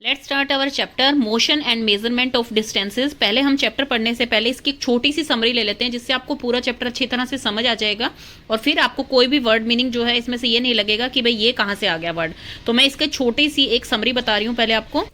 Let's start our chapter motion and measurement of distances. पहले हम chapter पढ़ने से पहले इसकी एक छोटी सी समरी ले लेते हैं, जिससे आपको पूरा चैप्टर अच्छी तरह से समझ आ जाएगा और फिर आपको कोई भी वर्ड मीनिंग जो है इसमें से ये नहीं लगेगा कि भाई ये कहाँ से आ गया वर्ड। तो मैं इसके छोटी सी एक समरी बता रही हूँ पहले आपको।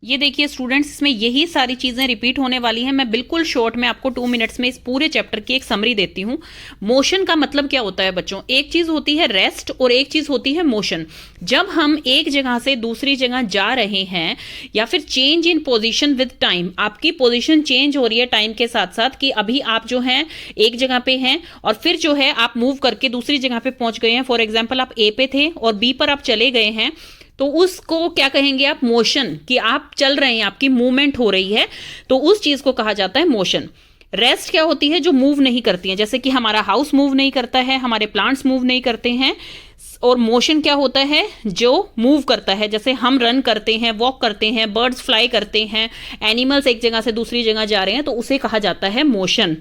ये देखिए स्टूडेंट्स, इसमें यही सारी चीजें रिपीट होने वाली हैं। मैं बिल्कुल शॉर्ट में आपको 2 मिनट्स में इस पूरे चैप्टर की एक समरी देती हूँ। मोशन का मतलब क्या होता है बच्चों? एक चीज होती है रेस्ट और एक चीज होती है मोशन। जब हम एक जगह से दूसरी जगह जा रहे हैं या फिर change in position with time, आपकी पोजीशन चेंज हो रही है टाइम के साथ साथ, कि अभी आप जो हैं एक जगह पे हैं और फिर जो है आप मूव करके दूसरी जगह पे पहुंच गए हैं। फॉर एग्जाम्पल आप ए पे थे और बी पर आप चले गए हैं, तो उसको क्या कहेंगे आप? मोशन। कि आप चल रहे हैं, आपकी मूवमेंट हो रही है, तो उस चीज को कहा जाता है मोशन। रेस्ट क्या होती है? जो मूव नहीं करती है, जैसे कि हमारा हाउस मूव नहीं करता है, हमारे प्लांट्स मूव नहीं करते हैं। और मोशन क्या होता है? जो मूव करता है, जैसे हम रन करते हैं, वॉक करते हैं, बर्ड्स फ्लाई करते हैं, एनिमल्स एक जगह से दूसरी जगह जा रहे हैं, तो उसे कहा जाता है मोशन।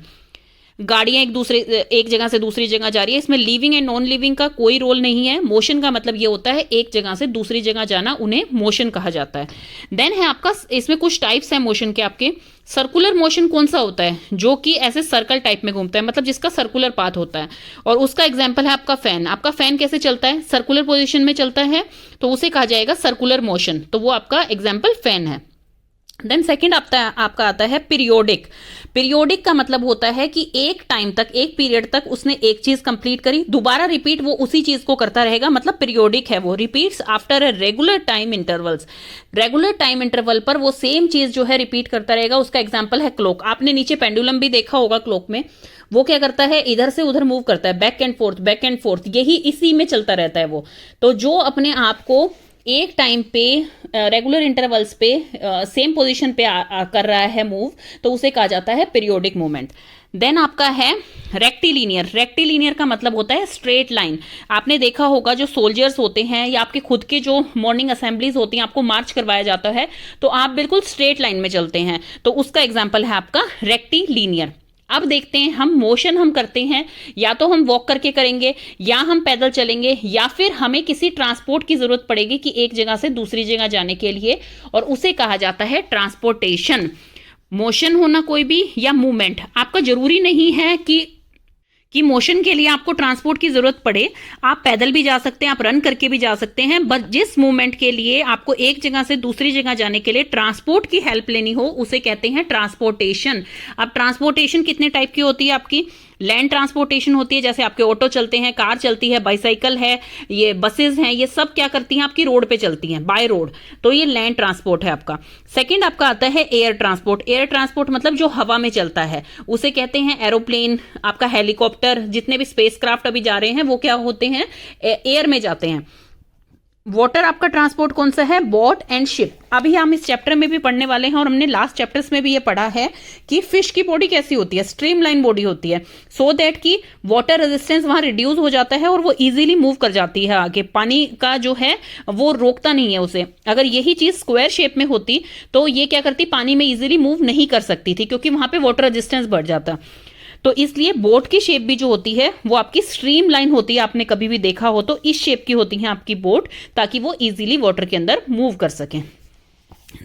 गाड़ियां एक जगह से दूसरी जगह जा रही है, इसमें लिविंग एंड नॉन लिविंग का कोई रोल नहीं है। मोशन का मतलब ये होता है एक जगह से दूसरी जगह जाना, उन्हें मोशन कहा जाता है। देन है आपका, इसमें कुछ टाइप्स हैं मोशन के आपके। सर्कुलर मोशन कौन सा होता है? जो कि ऐसे सर्कल टाइप में घूमता है, मतलब जिसका सर्कुलर पाथ होता है। और उसका एग्जाम्पल है आपका फैन। आपका फैन कैसे चलता है? सर्कुलर पोजिशन में चलता है, तो उसे कहा जाएगा सर्कुलर मोशन। तो वो आपका एग्जाम्पल फैन है। देन सेकेंड आपका आता है पीरियोडिक। पीरियोडिक का मतलब होता है कि एक टाइम तक, एक पीरियड तक उसने एक चीज कंप्लीट करी, दोबारा रिपीट वो उसी चीज को करता रहेगा, मतलब पीरियोडिक है वो। Repeats after a regular time intervals. Regular time interval पर वो सेम चीज जो है रिपीट करता रहेगा। उसका एग्जाम्पल है क्लॉक। आपने नीचे पेंडुलम भी देखा होगा क्लॉक में। वो क्या करता है? इधर से उधर मूव करता है, back and fourth, back and fourth, यही इसी में चलता रहता है वो। तो जो अपने आप को एक टाइम पे रेगुलर इंटरवल्स पे सेम पोजीशन पे कर रहा है मूव, तो उसे कहा जाता है पीरियोडिक मूवमेंट। देन आपका है रेक्टिलिनियर। रेक्टिलिनियर का मतलब होता है स्ट्रेट लाइन। आपने देखा होगा जो सोल्जर्स होते हैं या आपके खुद के जो मॉर्निंग असेंबलीज होती हैं, आपको मार्च करवाया जाता है, तो आप बिल्कुल स्ट्रेट लाइन में चलते हैं, तो उसका एग्जाम्पल है आपका रेक्टिलिनियर। अब देखते हैं हम मोशन हम करते हैं, या तो हम वॉक करके करेंगे, या हम पैदल चलेंगे, या फिर हमें किसी ट्रांसपोर्ट की जरूरत पड़ेगी कि एक जगह से दूसरी जगह जाने के लिए, और उसे कहा जाता है ट्रांसपोर्टेशन। मोशन होना कोई भी या मूवमेंट, आपका जरूरी नहीं है कि मोशन के लिए आपको ट्रांसपोर्ट की जरूरत पड़े। आप पैदल भी जा सकते हैं, आप रन करके भी जा सकते हैं, बट जिस मूवमेंट के लिए आपको एक जगह से दूसरी जगह जाने के लिए ट्रांसपोर्ट की हेल्प लेनी हो, उसे कहते हैं ट्रांसपोर्टेशन। अब ट्रांसपोर्टेशन कितने टाइप की होती है आपकी? लैंड ट्रांसपोर्टेशन होती है, जैसे आपके ऑटो चलते हैं, कार चलती है, बाइसाइकिल है, ये बसेस हैं, ये सब क्या करती हैं? आपकी रोड पे चलती हैं, बाय रोड, तो ये लैंड ट्रांसपोर्ट है आपका। सेकंड आपका आता है एयर ट्रांसपोर्ट। एयर ट्रांसपोर्ट मतलब जो हवा में चलता है, उसे कहते हैं एरोप्लेन। आपका हेलीकॉप्टर, जितने भी स्पेस क्राफ्ट अभी जा रहे हैं वो क्या होते हैं? एयर में जाते हैं। वाटर आपका ट्रांसपोर्ट कौन सा है? Boat and ship. अभी हम इस चैप्टर में भी पढ़ने वाले हैं और हमने लास्ट चैप्टर्स में भी ये पढ़ा है कि फिश की बॉडी कैसी होती है? स्ट्रीमलाइन बॉडी होती है, सो दैट कि वाटर रेजिस्टेंस वहां रिड्यूस हो जाता है और वो इजीली मूव कर जाती है आगे। पानी का जो है वो रोकता नहीं है उसे। अगर यही चीज स्क्वायर शेप में होती तो ये क्या करती? पानी में इजीली मूव नहीं कर सकती थी, क्योंकि वहां पे वाटर रेजिस्टेंस बढ़ जाता। तो इसलिए बोट की शेप भी जो होती है वो आपकी स्ट्रीम लाइन होती है। आपने कभी भी देखा हो तो इस शेप की होती है आपकी बोट, ताकि वो इजीली वाटर के अंदर मूव कर सकें।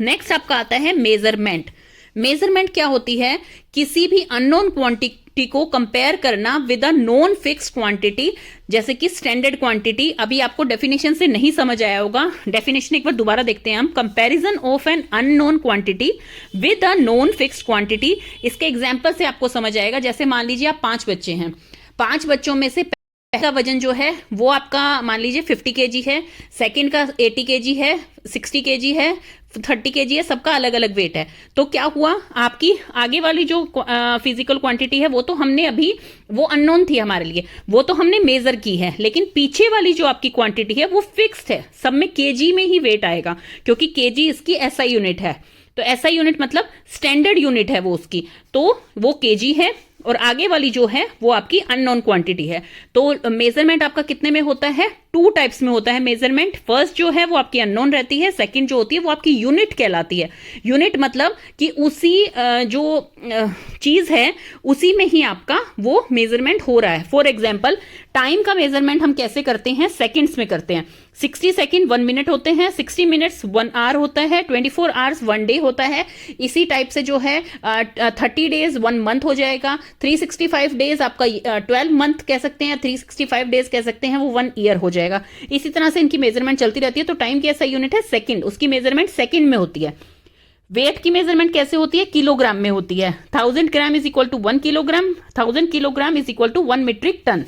नेक्स्ट आपका आता है मेजरमेंट। मेजरमेंट क्या होती है? किसी भी अननोन क्वांटिटी को कंपेयर करना with a non fix quantity, जैसे कि स्टैंडर्ड क्वांटिटी। अभी आपको डेफिनेशन से नहीं समझ आया होगा, डेफिनेशन एक बार दोबारा देखते हैं हम। Comparison of an unknown quantity with a non fix quantity. इसके एग्जांपल से आपको समझ आएगा। जैसे मान लीजिए आप 5 बच्चे हैं, 5 बच्चों में से पहला वजन जो है वो आपका मान लीजिए 50 kg है, सेकंड का 80 kg है, 60 kg है, 30 kg है, सबका अलग अलग वेट है। तो क्या हुआ? आपकी आगे वाली जो फिजिकल क्वांटिटी है वो तो हमने अभी, वो अननोन थी हमारे लिए, वो तो हमने मेजर की है, लेकिन पीछे वाली जो आपकी क्वांटिटी है वो फिक्स्ड है। सब में केजी में ही वेट आएगा, क्योंकि केजी इसकी एसआई यूनिट है। तो एसआई यूनिट मतलब स्टैंडर्ड यूनिट है वो उसकी, तो वो केजी है। और आगे वाली जो है वो आपकी अननोन क्वांटिटी है। तो मेजरमेंट आपका कितने में होता है? 2 टाइप्स में होता है मेजरमेंट। फर्स्ट जो है वो आपकी अननोन रहती है, सेकंड जो होती है वो आपकी यूनिट कहलाती है। यूनिट मतलब कि उसी जो चीज है उसी में ही आपका वो मेजरमेंट हो रहा है। फॉर एग्जाम्पल टाइम का मेजरमेंट हम कैसे करते हैं? सेकेंड्स में करते हैं। 60 सेकेंड 1 मिनट होते हैं, 60 मिनट्स 1 आवर होता है, 24 आवर्स 1 डे होता है। इसी टाइप से जो है 30 डेज 1 मंथ हो जाएगा, 365 डेज आपका 12 मंथ कह सकते हैं, 365 डेज कह सकते हैं, वो 1 ईयर हो जाएगा। इसी तरह से इनकी मेजरमेंट चलती रहती है। तो टाइम की ऐसा यूनिट है सेकंड, उसकी मेजरमेंट सेकंड में होती है। वेट की मेजरमेंट कैसे होती है? किलोग्राम में होती है। 1000 gram is equal to 1 kilogram, 1000 kilogram is equal to 1 metric ton.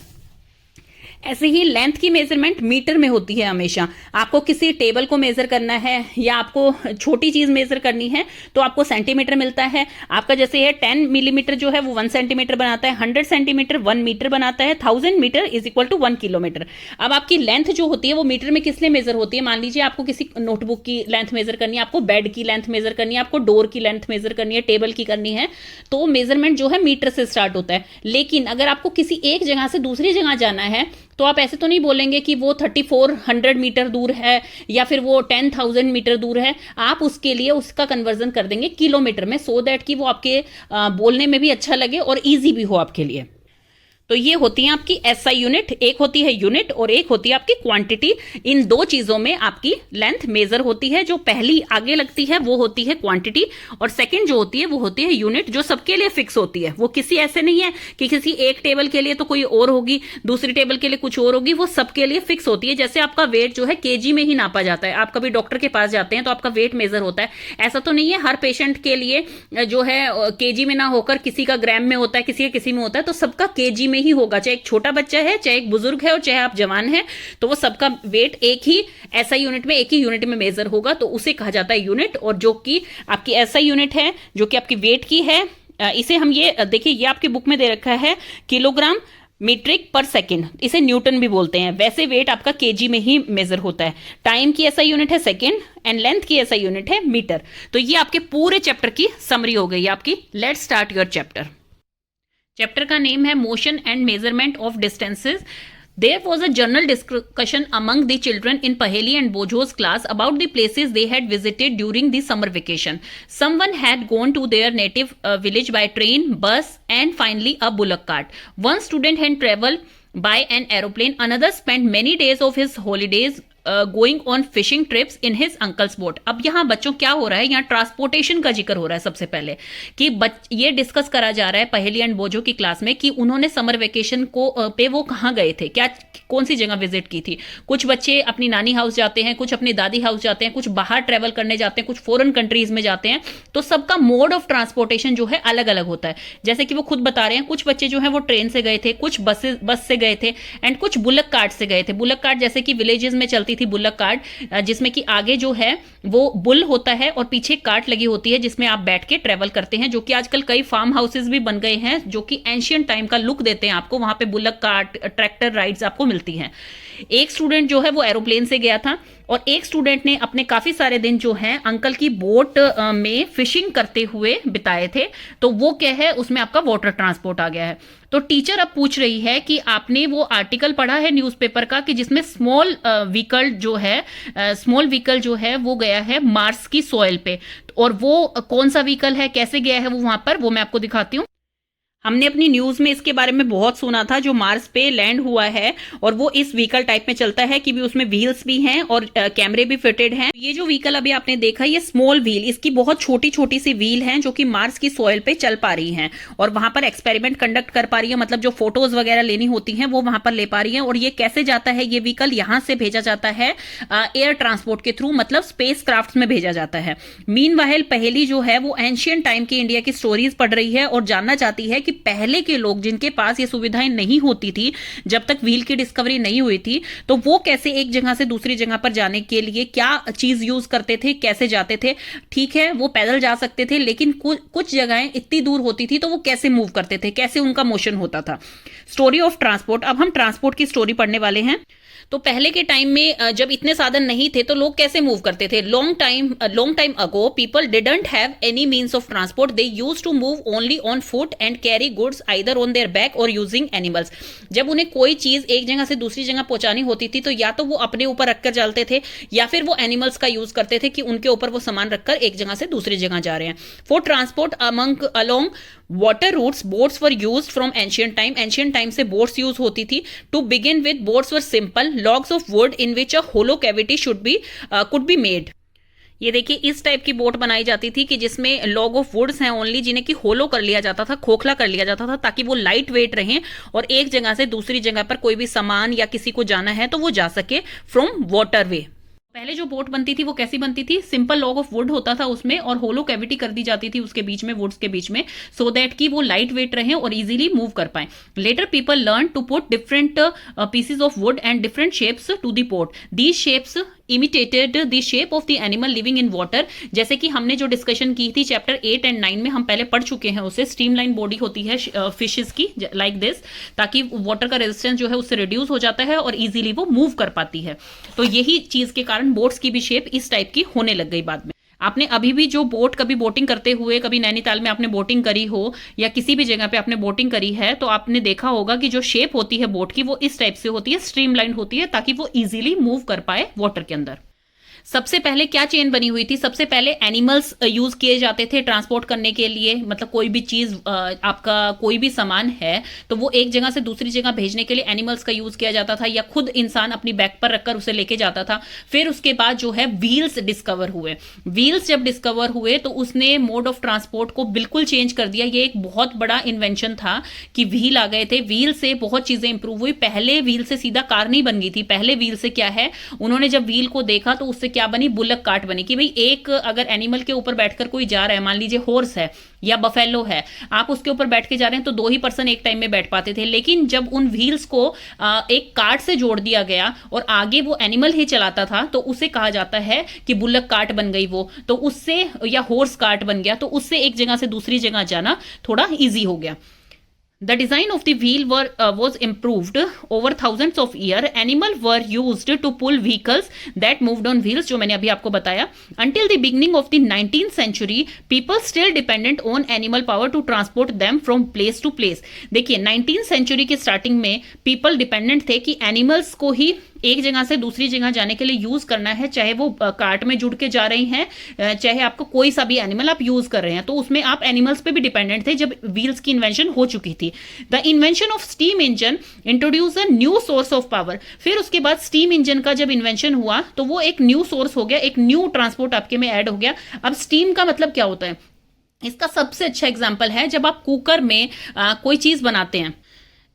ऐसे ही लेंथ की मेजरमेंट मीटर में होती है हमेशा। आपको किसी टेबल को मेजर करना है या आपको छोटी चीज मेजर करनी है तो आपको सेंटीमीटर मिलता है। आपका जैसे है 10 मिलीमीटर जो है वो 1 सेंटीमीटर बनाता है, 100 सेंटीमीटर 1 मीटर बनाता है, 1000 metre is equal to 1 kilometre. अब आपकी लेंथ जो होती है वो मीटर में किस लिए मेजर होती है? मान लीजिए आपको किसी नोटबुक की लेंथ मेजर करनी है, आपको बेड की लेंथ मेजर करनी है, आपको डोर की लेंथ मेजर करनी है, टेबल की करनी है, तो मेजरमेंट जो है मीटर से स्टार्ट होता है। लेकिन अगर आपको किसी एक जगह से दूसरी जगह जाना है तो आप ऐसे तो नहीं बोलेंगे कि वो 3400 मीटर दूर है या फिर वो 10,000 मीटर दूर है। आप उसके लिए उसका कन्वर्जन कर देंगे किलोमीटर में, सो दैट कि वो आपके बोलने में भी अच्छा लगे और इजी भी हो आपके लिए। तो ये होती है आपकी एसआई यूनिट, एक होती है यूनिट और एक होती है आपकी क्वांटिटी। इन दो चीजों में आपकी लेंथ मेजर होती है। जो पहली आगे लगती है वो होती है क्वांटिटी और सेकंड जो होती है वो होती है यूनिट, जो सबके लिए फिक्स होती है। वो किसी ऐसे नहीं है कि किसी एक टेबल के लिए तो कोई और होगी, दूसरी टेबल के लिए कुछ और होगी, वो सबके लिए फिक्स होती है। जैसे आपका वेट जो है केजी में ही नापा जाता है। आप कभी डॉक्टर के पास जाते हैं तो आपका वेट मेजर होता है। ऐसा तो नहीं है हर पेशेंट के लिए जो है केजी में ना होकर किसी का ग्राम में होता है, किसी में होता है। तो सबका केजी में ही होगा, चाहे एक छोटा बच्चा है, चाहे एक बुजुर्ग है और चाहे आप जवान हैं, तो वो सबका वेट एक ही ऐसा यूनिट में, एक ही यूनिट में मेजर होगा, तो उसे कहा जाता है यूनिट। और जो कि आपकी ऐसा यूनिट है जो कि आपकी वेट की है, इसे हम ये देखिए, ये आपकी बुक में दे रखा है किलोग्राम मीट्रिक पर सेकेंड, इसे न्यूटन भी बोलते हैं। वैसे वेट आपका केजी में ही मेजर होता है। टाइम की ऐसा यूनिट है सेकेंड एंड लेंथ की ऐसा यूनिट है मीटर। तो ये आपके पूरे चैप्टर की समरी हो गई आपकी। Let's start your chapter. Chapter का नेम है motion and measurement of distances. There was a general discussion among the children in Paheli and Bojo's class about the places they had visited during the summer vacation. Someone had gone to their native village by train, bus, and finally a bullock cart. One student had traveled by an aeroplane. Another spent many days of his holidays going on fishing trips in his uncle's boat. अब यहाँ बच्चों क्या हो रहा है, यहाँ transportation का जिक्र हो रहा है सबसे पहले कि ये डिस्कस करा जा रहा है पहेली एंड बोझो की क्लास में कि उन्होंने समर वेकेशन को पे वो कहाँ गए थे, क्या कौन सी जगह विजिट की थी। कुछ बच्चे अपनी नानी हाउस जाते हैं, कुछ अपनी दादी हाउस जाते हैं, कुछ बाहर ट्रेवल करने जाते हैं, कुछ फॉरेन कंट्रीज में जाते हैं। तो सबका मोड ऑफ ट्रांसपोर्टेशन जो है अलग अलग होता है। जैसे कि वो खुद बता रहे हैं, कुछ बच्चे जो है वो ट्रेन से गए थे, कुछ बस से गए थे एंड कुछ बुलक कार्ट से गए थे। बुलक कार्ट जैसे कि विलेजेस में चलती थी बुलक कार्ट, जिसमें कि आगे जो है वो बुल होता है और पीछे कार्ट लगी होती है जिसमें आप बैठ के ट्रेवल करते हैं। जो कि आजकल कई फार्म हाउसेस भी बन गए हैं जो कि एंशियंट टाइम का लुक देते हैं आपको। वहां पे बुलक कार्ट, ट्रैक्टर राइड्स आपको मिलती हैं। एक स्टूडेंट जो है वो एरोप्लेन से गया था और एक स्टूडेंट ने अपने काफी सारे दिन जो है अंकल की बोट में फिशिंग करते हुए बिताए थे। तो वो क्या है, उसमें आपका वाटर ट्रांसपोर्ट आ गया है। तो टीचर अब पूछ रही है कि आपने वो आर्टिकल पढ़ा है न्यूज़पेपर का कि जिसमें स्मॉल व्हीकल जो है वो गया है मार्स की सॉइल पे, और वो कौन सा व्हीकल है, कैसे गया है वो वहां पर, वो मैं आपको दिखाती हूँ। हमने अपनी न्यूज में इसके बारे में बहुत सुना था, जो मार्स पे लैंड हुआ है और वो इस व्हीकल टाइप में चलता है कि भी उसमें व्हील्स भी हैं और कैमरे भी फिटेड हैं। ये जो व्हीकल अभी आपने देखा, ये स्मॉल व्हील, इसकी बहुत छोटी छोटी सी व्हील हैं जो कि मार्स की सॉइल पे चल पा रही हैं और वहां पर एक्सपेरिमेंट कंडक्ट कर पा रही है। मतलब जो फोटोज वगैरह लेनी होती हैं वो वहां पर ले पा रही है। और ये कैसे जाता है, ये व्हीकल यहां से भेजा जाता है एयर ट्रांसपोर्ट के थ्रू, मतलब स्पेस क्राफ्ट में भेजा जाता है। मीनवाइल पहेली जो है वो एंशियंट टाइम की इंडिया की स्टोरीज पढ़ रही है और जानना चाहती है कि पहले के लोग जिनके पास ये सुविधाएं नहीं होती थी, जब तक व्हील की डिस्कवरी नहीं हुई थी, तो वो कैसे एक जगह से दूसरी जगह पर जाने के लिए क्या चीज यूज करते थे, कैसे जाते थे। ठीक है, वो पैदल जा सकते थे, लेकिन कुछ जगहें इतनी दूर होती थी तो वो कैसे मूव करते थे, कैसे उनका मोशन होता था। Story of transport. अब हम ट्रांसपोर्ट की स्टोरी पढ़ने वाले हैं। तो पहले के टाइम में जब इतने साधन नहीं थे तो लोग कैसे मूव करते थे? Long time ago people didn't have any means of transport, they use to move only on foot and carry goods either on their back और यूजिंग एनिमल्स। जब उन्हें कोई चीज एक जगह से दूसरी जगह पहुंचानी होती थी तो या तो वो अपने ऊपर रखकर चलते थे या फिर वो एनिमल्स का यूज करते थे कि उनके ऊपर वो सामान रखकर एक जगह से दूसरी जगह जा रहे हैं। For transport along water routes boats were used from ancient time, ancient time से बोट्स यूज होती थी। To begin with boats were simple logs of wood in which a hollow cavity could be made. ये देखिए इस type की boat बनाई जाती थी कि जिसमें लॉग ऑफ वुड्स हैं ओनली, जिन्हें कि होलो कर लिया जाता था, खोखला कर लिया जाता था ताकि वो लाइट वेट रहें और एक जगह से दूसरी जगह पर कोई भी सामान या किसी को जाना है तो वो जा सके फ्रॉम वाटर वे। पहले जो बोट बनती थी वो कैसी बनती थी? सिंपल लॉग ऑफ वुड होता था उसमें और होलो कैविटी कर दी जाती थी उसके बीच में, वुड्स के बीच में, सो दैट कि वो लाइट वेट रहे और इजीली मूव कर पाए। Later people learn to put different pieces of wood and different shapes to the boat. These shapes imitated the shape of the animal living in water। जैसे कि हमने जो डिस्कशन की थी चैप्टर 8 एंड 9 में हम पहले पढ़ चुके हैं उसे, स्ट्रीमलाइन बॉडी होती है फिशेस की लाइक दिस, ताकि वाटर का रेजिस्टेंस जो है उससे रिड्यूस हो जाता है और इजीली वो मूव कर पाती है। तो यही चीज के कारण बोट्स की भी शेप इस टाइप की होने लग गई बाद में। आपने अभी भी जो बोट कभी बोटिंग करते हुए, कभी नैनीताल में आपने बोटिंग करी हो या किसी भी जगह पे आपने बोटिंग करी है तो आपने देखा होगा कि जो शेप होती है बोट की वो इस टाइप से होती है, स्ट्रीमलाइन होती है ताकि वो इजीली मूव कर पाए वाटर के अंदर। सबसे पहले क्या चेन बनी हुई थी? सबसे पहले एनिमल्स यूज किए जाते थे ट्रांसपोर्ट करने के लिए, मतलब कोई भी चीज आपका कोई भी सामान है तो वो एक जगह से दूसरी जगह भेजने के लिए एनिमल्स का यूज किया जाता था या खुद इंसान अपनी बैक पर रखकर उसे लेके जाता था। फिर उसके बाद जो है व्हील्स डिस्कवर हुए। व्हील्स जब डिस्कवर हुए तो उसने मोड ऑफ ट्रांसपोर्ट को बिल्कुल चेंज कर दिया। ये एक बहुत बड़ा इन्वेंशन था कि व्हील आ गए थे। व्हील से बहुत चीजें इंप्रूव हुई। पहले व्हील से सीधा कार नहीं बन गई थी, पहले व्हील से क्या है, उन्होंने जब व्हील को देखा तो उससे क्या बनी, बुलक कार्ट बनी कि भाई एक अगर एनिमल के ऊपर बैठकर कोई जा रहा है, मान लीजिए हॉर्स है या बफेलो है, आप उसके ऊपर बैठ के जा रहे हैं तो 2 ही पर्सन एक टाइम में बैठ पाते थे। लेकिन जब उन व्हील्स को एक कार्ट से जोड़ दिया गया और आगे वो एनिमल ही चलाता था तो उसे कहा जाता है कि बुलक कार्ट बन गई वो, तो उससे, या हॉर्स कार्ट बन गया, तो उससे एक जगह से दूसरी जगह जाना थोड़ा ईजी हो गया। The design of the wheel was improved over thousands of years. Animals were used to pull vehicles that moved on wheels, जो मैंने अभी आपको बताया. Until the beginning of the 19th century, people still dependent on animal power to transport them from place to place. देखिए 19th century की starting में people dependent थे कि एनिमल्स को ही एक जगह से दूसरी जगह जाने के लिए यूज करना है, चाहे वो कार्ट में जुड़ के जा रही हैं, चाहे आपको कोई सा भी एनिमल आप यूज कर रहे हैं, तो उसमें आप एनिमल्स पे भी डिपेंडेंट थे जब व्हील्स की इन्वेंशन हो चुकी थी। The invention of steam engine introduce a new source of power. फिर उसके बाद स्टीम इंजन का जब इन्वेंशन हुआ तो वो एक न्यू सोर्स हो गया, एक न्यू ट्रांसपोर्ट आपके में ऐड हो गया। अब स्टीम का मतलब क्या होता है? इसका सबसे अच्छा एग्जाम्पल है जब आप कुकर में कोई चीज बनाते हैं,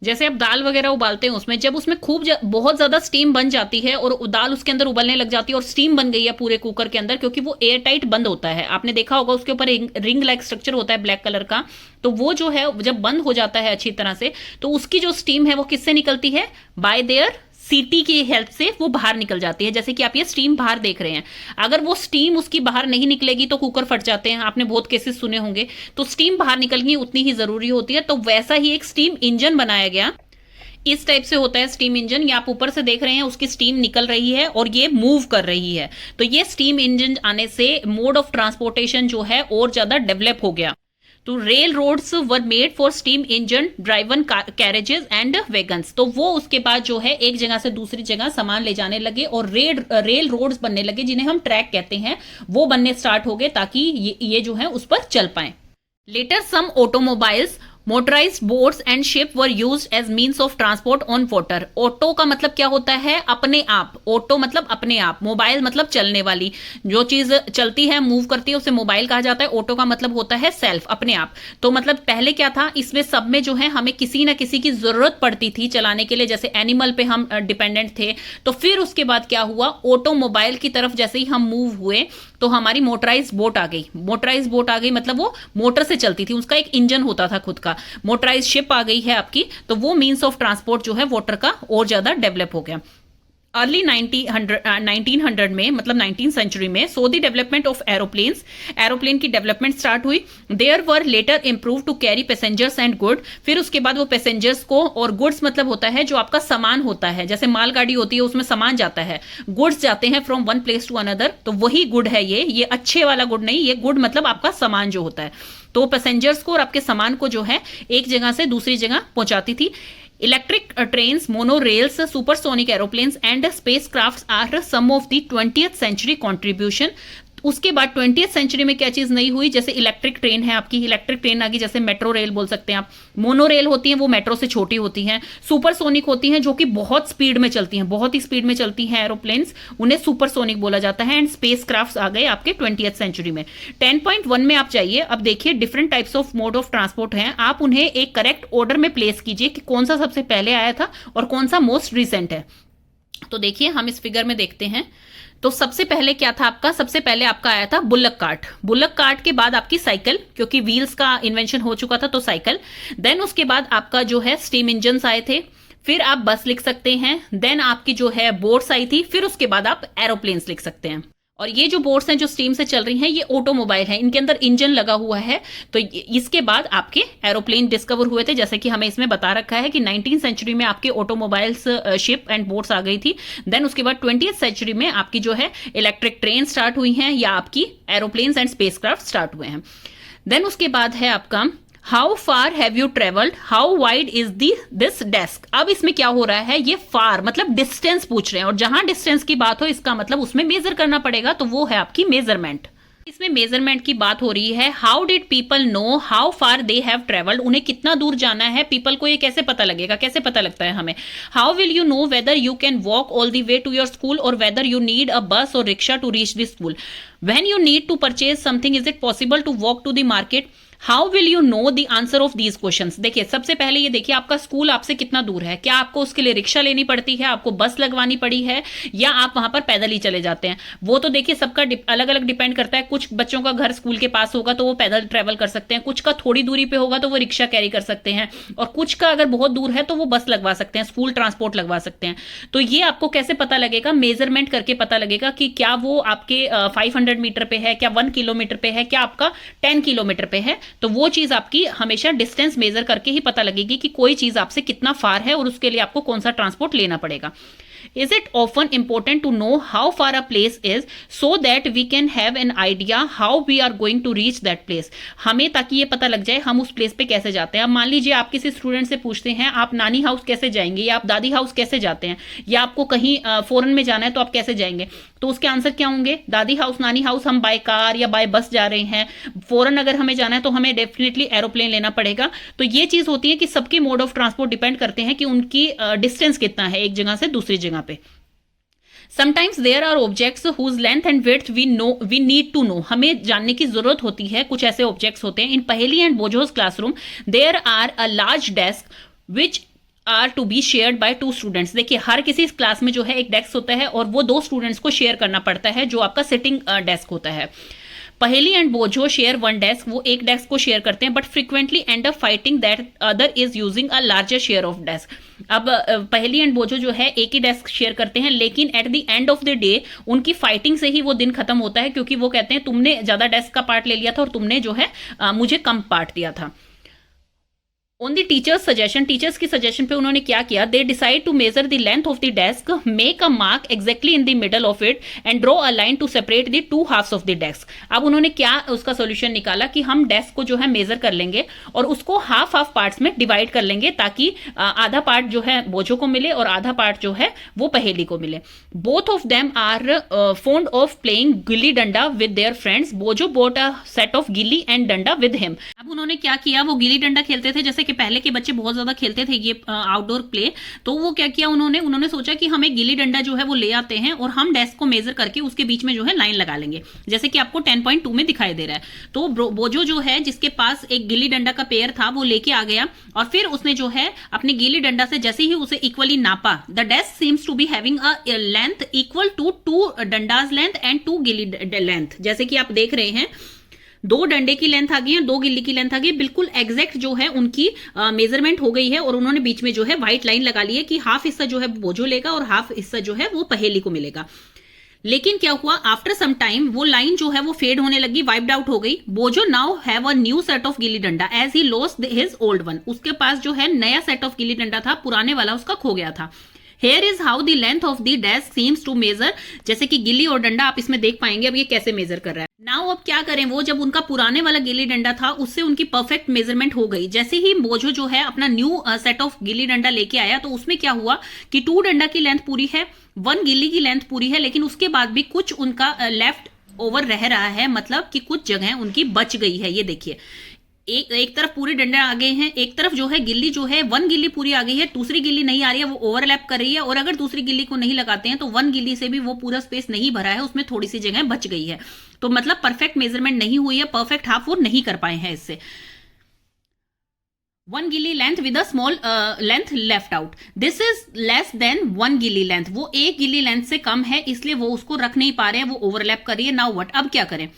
जैसे आप दाल वगैरह उबालते हैं, उसमें जब उसमें बहुत ज्यादा स्टीम बन जाती है और दाल उसके अंदर उबलने लग जाती है और स्टीम बन गई है पूरे कुकर के अंदर, क्योंकि वो एयर टाइट बंद होता है। आपने देखा होगा उसके ऊपर रिंग लाइक स्ट्रक्चर होता है ब्लैक कलर का, तो वो जो है जब बंद हो जाता है अच्छी तरह से तो उसकी जो स्टीम है वो किससे निकलती है? बाय देयर सीटी की हेल्प से वो बाहर निकल जाती है। जैसे कि आप ये स्टीम बाहर देख रहे हैं, अगर वो स्टीम उसकी बाहर नहीं निकलेगी तो कुकर फट जाते हैं, आपने बहुत केसेस सुने होंगे। तो स्टीम बाहर निकलनी उतनी ही जरूरी होती है। तो वैसा ही एक स्टीम इंजन बनाया गया, इस टाइप से होता है स्टीम इंजन। ये आप ऊपर से देख रहे हैं, उसकी स्टीम निकल रही है और ये मूव कर रही है। तो ये स्टीम इंजन आने से मोड ऑफ ट्रांसपोर्टेशन जो है और ज्यादा डेवलप हो गया। तो railroads were made for steam engine driven carriages and wagons. तो वो उसके बाद जो है एक जगह से दूसरी जगह सामान ले जाने लगे और रेल रोड्स बनने लगे, जिन्हें हम ट्रैक कहते हैं, वो बनने स्टार्ट हो गए ताकि ये जो है उस पर चल पाए। Later some automobiles, motorised boats and ship were used as means of transport on water. Auto का मतलब क्या होता है? अपने आप। ऑटो मतलब अपने आप, मोबाइल मतलब चलने वाली, जो चीज चलती है, मूव करती है, उसे मोबाइल कहा जाता है। ऑटो का मतलब होता है सेल्फ, अपने आप। तो मतलब पहले क्या था, इसमें सब में जो है हमें किसी ना किसी की जरूरत पड़ती थी चलाने के लिए, जैसे एनिमल पे हम डिपेंडेंट थे। तो फिर उसके बाद क्या हुआ, ऑटोमोबाइल की तरफ जैसे ही हम मूव हुए तो हमारी मोटराइज बोट आ गई। मोटराइज बोट आ गई मतलब वो मोटर से चलती थी, उसका एक इंजन होता था खुद का। मोटराइज शिप आ गई है आपकी, तो वो मीन्स ऑफ ट्रांसपोर्ट जो है वाटर का और ज्यादा डेवलप हो गया। अर्ली 1900 में, मतलब 19th सेंचुरी में, so the development of aeroplanes, aeroplane की डेवलपमेंट स्टार्ट हुई। There were later improve to carry passengers and good, फिर उसके बाद वो पैसेंजर्स को, और गुड्स मतलब होता है जो आपका सामान होता है, जैसे मालगाड़ी होती है उसमें सामान जाता है, गुड्स जाते हैं from one place to another, तो वही गुड है ये अच्छे वाला गुड नहीं, ये गुड मतलब आपका सामान जो होता है। तो पैसेंजर्स को और आपके सामान को जो है एक जगह से दूसरी जगह पहुंचाती थी। Electric trains, monorails, supersonic aeroplanes and space craft are some of the 20th century contribution. उसके बाद 20th सेंचुरी में क्या चीज नई हुई, जैसे इलेक्ट्रिक ट्रेन है आपकी, इलेक्ट्रिक ट्रेन आ गई, जैसे मेट्रो रेल बोल सकते हैं आप। मोनोरेल होती हैं वो मेट्रो से छोटी होती हैं। सुपरसोनिक होती हैं जो कि बहुत स्पीड में चलती हैं, बहुत ही स्पीड में चलती हैं एरोप्लेन्स, उन्हें सुपरसोनिक बोला जाता है। एंड स्पेस क्राफ्ट आ गए आपके 20th सेंचुरी में। 10.1 में आप चाहिए, अब देखिए different types of mode of transport हैं, आप उन्हें एक करेक्ट ऑर्डर में प्लेस कीजिए कि कौन सा सबसे पहले आया था और कौन सा मोस्ट रिसेंट है। तो देखिए हम इस फिगर में देखते हैं। तो सबसे पहले क्या था आपका, सबसे पहले आपका आया था बुलक कार्ट। बुलक कार्ट के बाद आपकी साइकिल, क्योंकि व्हील्स का इन्वेंशन हो चुका था तो साइकिल। देन उसके बाद आपका जो है स्टीम इंजन आए थे, फिर आप बस लिख सकते हैं। देन आपकी जो है बोट्स आई थी, फिर उसके बाद आप एरोप्लेन्स लिख सकते हैं। और ये जो बोट्स हैं जो स्टीम से चल रही हैं ये ऑटोमोबाइल है, इनके अंदर इंजन लगा हुआ है। तो इसके बाद आपके एरोप्लेन डिस्कवर हुए थे, जैसे कि हमें इसमें बता रखा है कि 19th सेंचुरी में आपके ऑटोमोबाइल्स, शिप एंड बोट्स आ गई थी। देन उसके बाद 20th सेंचुरी में आपकी जो है इलेक्ट्रिक ट्रेन स्टार्ट हुई हैं, या आपकी एरोप्लेन्स एंड स्पेसक्राफ्ट स्टार्ट हुए हैं। देन उसके बाद है आपका how far have you travelled, how wide is this desk. अब इसमें क्या हो रहा है, ये फार मतलब डिस्टेंस पूछ रहे हैं, और जहां डिस्टेंस की बात हो इसका मतलब उसमें मेजर करना पड़ेगा, तो वो है आपकी मेजरमेंट। इसमें मेजरमेंट की बात हो रही है। How did people know how far they have travelled, उन्हें कितना दूर जाना है, पीपल को ये कैसे पता लगेगा, कैसे पता लगता है हमें। How will you know whether you can walk all the way to your school और whether you need a bus और rickshaw to reach the school. When you need to purchase something, is it possible to walk to the market. How will you know the answer of these questions. देखिए सबसे पहले ये देखिए आपका school आपसे कितना दूर है, क्या आपको उसके लिए रिक्शा लेनी पड़ती है, आपको बस लगवानी पड़ी है, या आप वहां पर पैदल ही चले जाते हैं। वो तो देखिए सबका अलग अलग डिपेंड करता है। कुछ बच्चों का घर स्कूल के पास होगा तो वो पैदल ट्रेवल कर सकते हैं, कुछ का थोड़ी दूरी पे होगा तो वो रिक्शा कैरी कर सकते हैं, और कुछ का अगर बहुत दूर है तो वो बस लगवा सकते हैं, स्कूल ट्रांसपोर्ट लगवा सकते हैं। तो ये आपको कैसे पता लगेगा, मेजरमेंट करके पता लगेगा कि क्या वो आपके 500 मीटर पे है, क्या 1 किलोमीटर पे है, क्या आपका 10 किलोमीटर पे है। तो वो चीज आपकी हमेशा डिस्टेंस मेजर करके ही पता लगेगी कि कोई चीज आपसे कितना फार है और उसके लिए आपको कौन सा ट्रांसपोर्ट लेना पड़ेगा। Is it often important to know how far a place is so that we can have an idea how we are going to reach that place? हमें ताकि ये पता लग जाए हम उस प्लेस पे कैसे जाते हैं। अब मान लीजिए आप किसी स्टूडेंट से पूछते हैं आप नानी हाउस कैसे जाएंगे, या आप दादी हाउस कैसे जाते हैं, या आपको कहीं फॉरेन में जाना है तो आप कैसे जाएंगे, तो उसके आंसर क्या होंगे, दादी हाउस, नानी हाउस हम बाय कार या बाय बस जा रहे हैं। फॉरेन अगर हमें जाना है तो हमें डेफिनेटली एरोप्लेन लेना पड़ेगा। तो ये चीज होती है कि सबके मोड ऑफ ट्रांसपोर्ट डिपेंड करते हैं कि उनकी डिस्टेंस कितना है एक जगह से दूसरी जगह पे। Sometimes there are objects whose length and width we need to know. हमें जानने की जरूरत होती है। कुछ ऐसे ऑब्जेक्ट्स होते हैं। In Paheli and Boojho's classroom there are a large desk which are to be shared by 2 students. देखिए हर किसी क्लास में जो है एक डेस्क होता है और वो 2 स्टूडेंट्स को शेयर करना पड़ता है, जो आपका सिटिंग डेस्क होता है। पहेली एंड बोझो शेयर 1 डेस्क, वो एक डेस्क को शेयर करते हैं, but frequently and up fighting that other is using a larger share of desk. अब पहेली एंड बोझो जो है एक ही डेस्क शेयर करते हैं, लेकिन at the end of the day उनकी फाइटिंग से ही वो दिन खत्म होता है, क्योंकि वो कहते हैं तुमने ज्यादा डेस्क का पार्ट ले लिया था और तुमने जो है मुझे कम पार्ट दिया था। On the teachers suggestion, teachers की सजेशन पे उन्होंने क्या किया, they decide to measure the length of the desk, make a mark exactly in the middle of it and draw a line to separate the 2 halves of the desk. अब उन्होंने क्या उसका solution निकाला कि हम डेस्क को जो है मेजर कर लेंगे और उसको हाफ पार्ट्स में डिवाइड कर लेंगे, ताकि आधा पार्ट जो है बोझो को मिले और आधा पार्ट जो है वो पहेली को मिले। Both of them are fond of playing gilli danda with their friends. Boojho bought a set of gilli and danda with him. अब उन्होंने क्या किया, वो गिल्ली डंडा खेलते थे, जैसे कि पहले के बच्चे बहुत ज्यादा खेलते थे ये आउटडोर प्ले। तो वो क्या किया उन्होंने सोचा कि हम एक गिल्ली डंडा जो है वो ले आते हैं और हम डेस्क को मेजर करके उसके बीच में जो है लाइन लगा लेंगे, जैसे कि आपको 10.2 में दिखाई दे रहा है। तो बोझो जो है जिसके पास एक गिल्ली डंडा का पेयर था वो लेके आ गया और फिर उसने जो है अपने गिल्ली डंडा से जैसे ही उसे इक्वली नापा, the desk seems to be having a length equal to 2 danda's length and 2 gilli length. जैसे कि आप देख रहे हैं दो डंडे की लेंथ आ गई है, दो गिल्ली की लेंथ आ गई, बिल्कुल एग्जैक्ट जो है उनकी मेजरमेंट हो गई है। और उन्होंने बीच में जो है व्हाइट लाइन लगा ली है कि हाफ हिस्सा जो है बोझो लेगा और हाफ हिस्सा जो है वो पहेली को मिलेगा। लेकिन क्या हुआ, आफ्टर सम टाइम वो लाइन जो है वो फेड होने लगी, वाइप्ड आउट हो गई। Bojo now have a new set of gilli danda as he lost his old one. उसके पास जो है नया सेट ऑफ गिल्ली डंडा था, पुराने वाला उसका खो गया था। Here is how the length of the desk seems to measure, जैसे कि गिल्ली और डंडा आप इसमें देख पाएंगे अब ये कैसे मेजर कर रहा है। नाउ अब क्या करें, वो जब उनका पुराने वाला गिल्ली डंडा था उससे उनकी परफेक्ट मेजरमेंट हो गई। जैसे ही बोझो जो है अपना न्यू सेट ऑफ गिल्ली डंडा लेके आया तो उसमें क्या हुआ कि 2 डंडा की लेंथ पूरी है, 1 गिल्ली की लेंथ पूरी है, लेकिन उसके बाद भी कुछ उनका लेफ्ट ओवर रह रहा है, मतलब कि कुछ जगह उनकी बच गई है। ये देखिए, एक तरफ पूरे डंडे आ गए हैं, एक तरफ जो है गिल्ली जो है 1 गिल्ली पूरी आ गई है, दूसरी गिल्ली नहीं आ रही है, वो ओवरलैप कर रही है। और अगर दूसरी गिल्ली को नहीं लगाते हैं तो 1 गिल्ली से भी वो पूरा स्पेस नहीं भरा है, उसमें थोड़ी सी जगह बच गई है। तो मतलब परफेक्ट मेजरमेंट नहीं हुई है, परफेक्ट हाफ वो नहीं कर पाए हैं इससे। 1 गिल्ली length with a small length left out, this is less than 1 गिल्ली लेंथ, वो 1 गिल्ली लेंथ से कम है, इसलिए वो उसको रख नहीं पा रहे हैं, वो ओवरलैप कर रही है। नाउ व्हाट, अब क्या करें?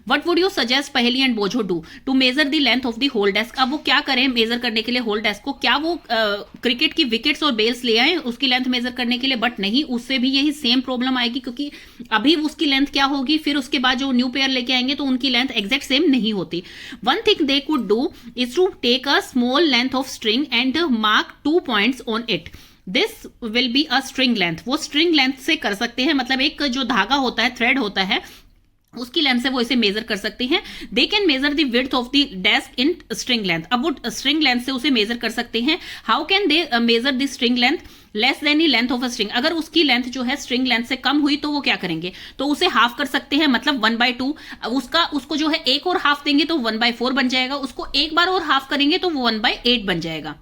What would you suggest Paheli and Boojho do to measure the length of the whole desk? अब वो क्या करें मेजर करने के लिए होल डेस्क को? क्या वो क्रिकेट की विकेट्स और बेल्स ले आए उसकी लेंथ मेजर करने के लिए? बट नहीं, उससे भी यही सेम प्रॉब्लम आएगी, क्योंकि अभी उसकी लेंथ क्या होगी, फिर उसके बाद जो न्यू पेयर लेके आएंगे तो उनकी लेंथ एग्जैक्ट सेम नहीं होती। One thing they could do is to take a small length of string and mark 2 points on it, this will be a string length. वो स्ट्रिंग लेंथ से कर सकते हैं, मतलब एक जो धागा होता है, थ्रेड होता है, उसकी लेंथ से वो इसे मेजर कर सकते हैं। They can measure the width of the desk in string length, अब वो स्ट्रिंग लेंथ से उसे मेजर कर सकते हैं। How can they measure the string length less than the length of a string? अगर उसकी लेंथ जो है स्ट्रिंग लेंथ से कम हुई तो वो क्या करेंगे, तो उसे हाफ कर सकते हैं, मतलब 1/2। उसको जो है एक और हाफ देंगे तो 1/4 बन जाएगा, उसको एक बार और हाफ करेंगे तो वो 1/8 बन जाएगा।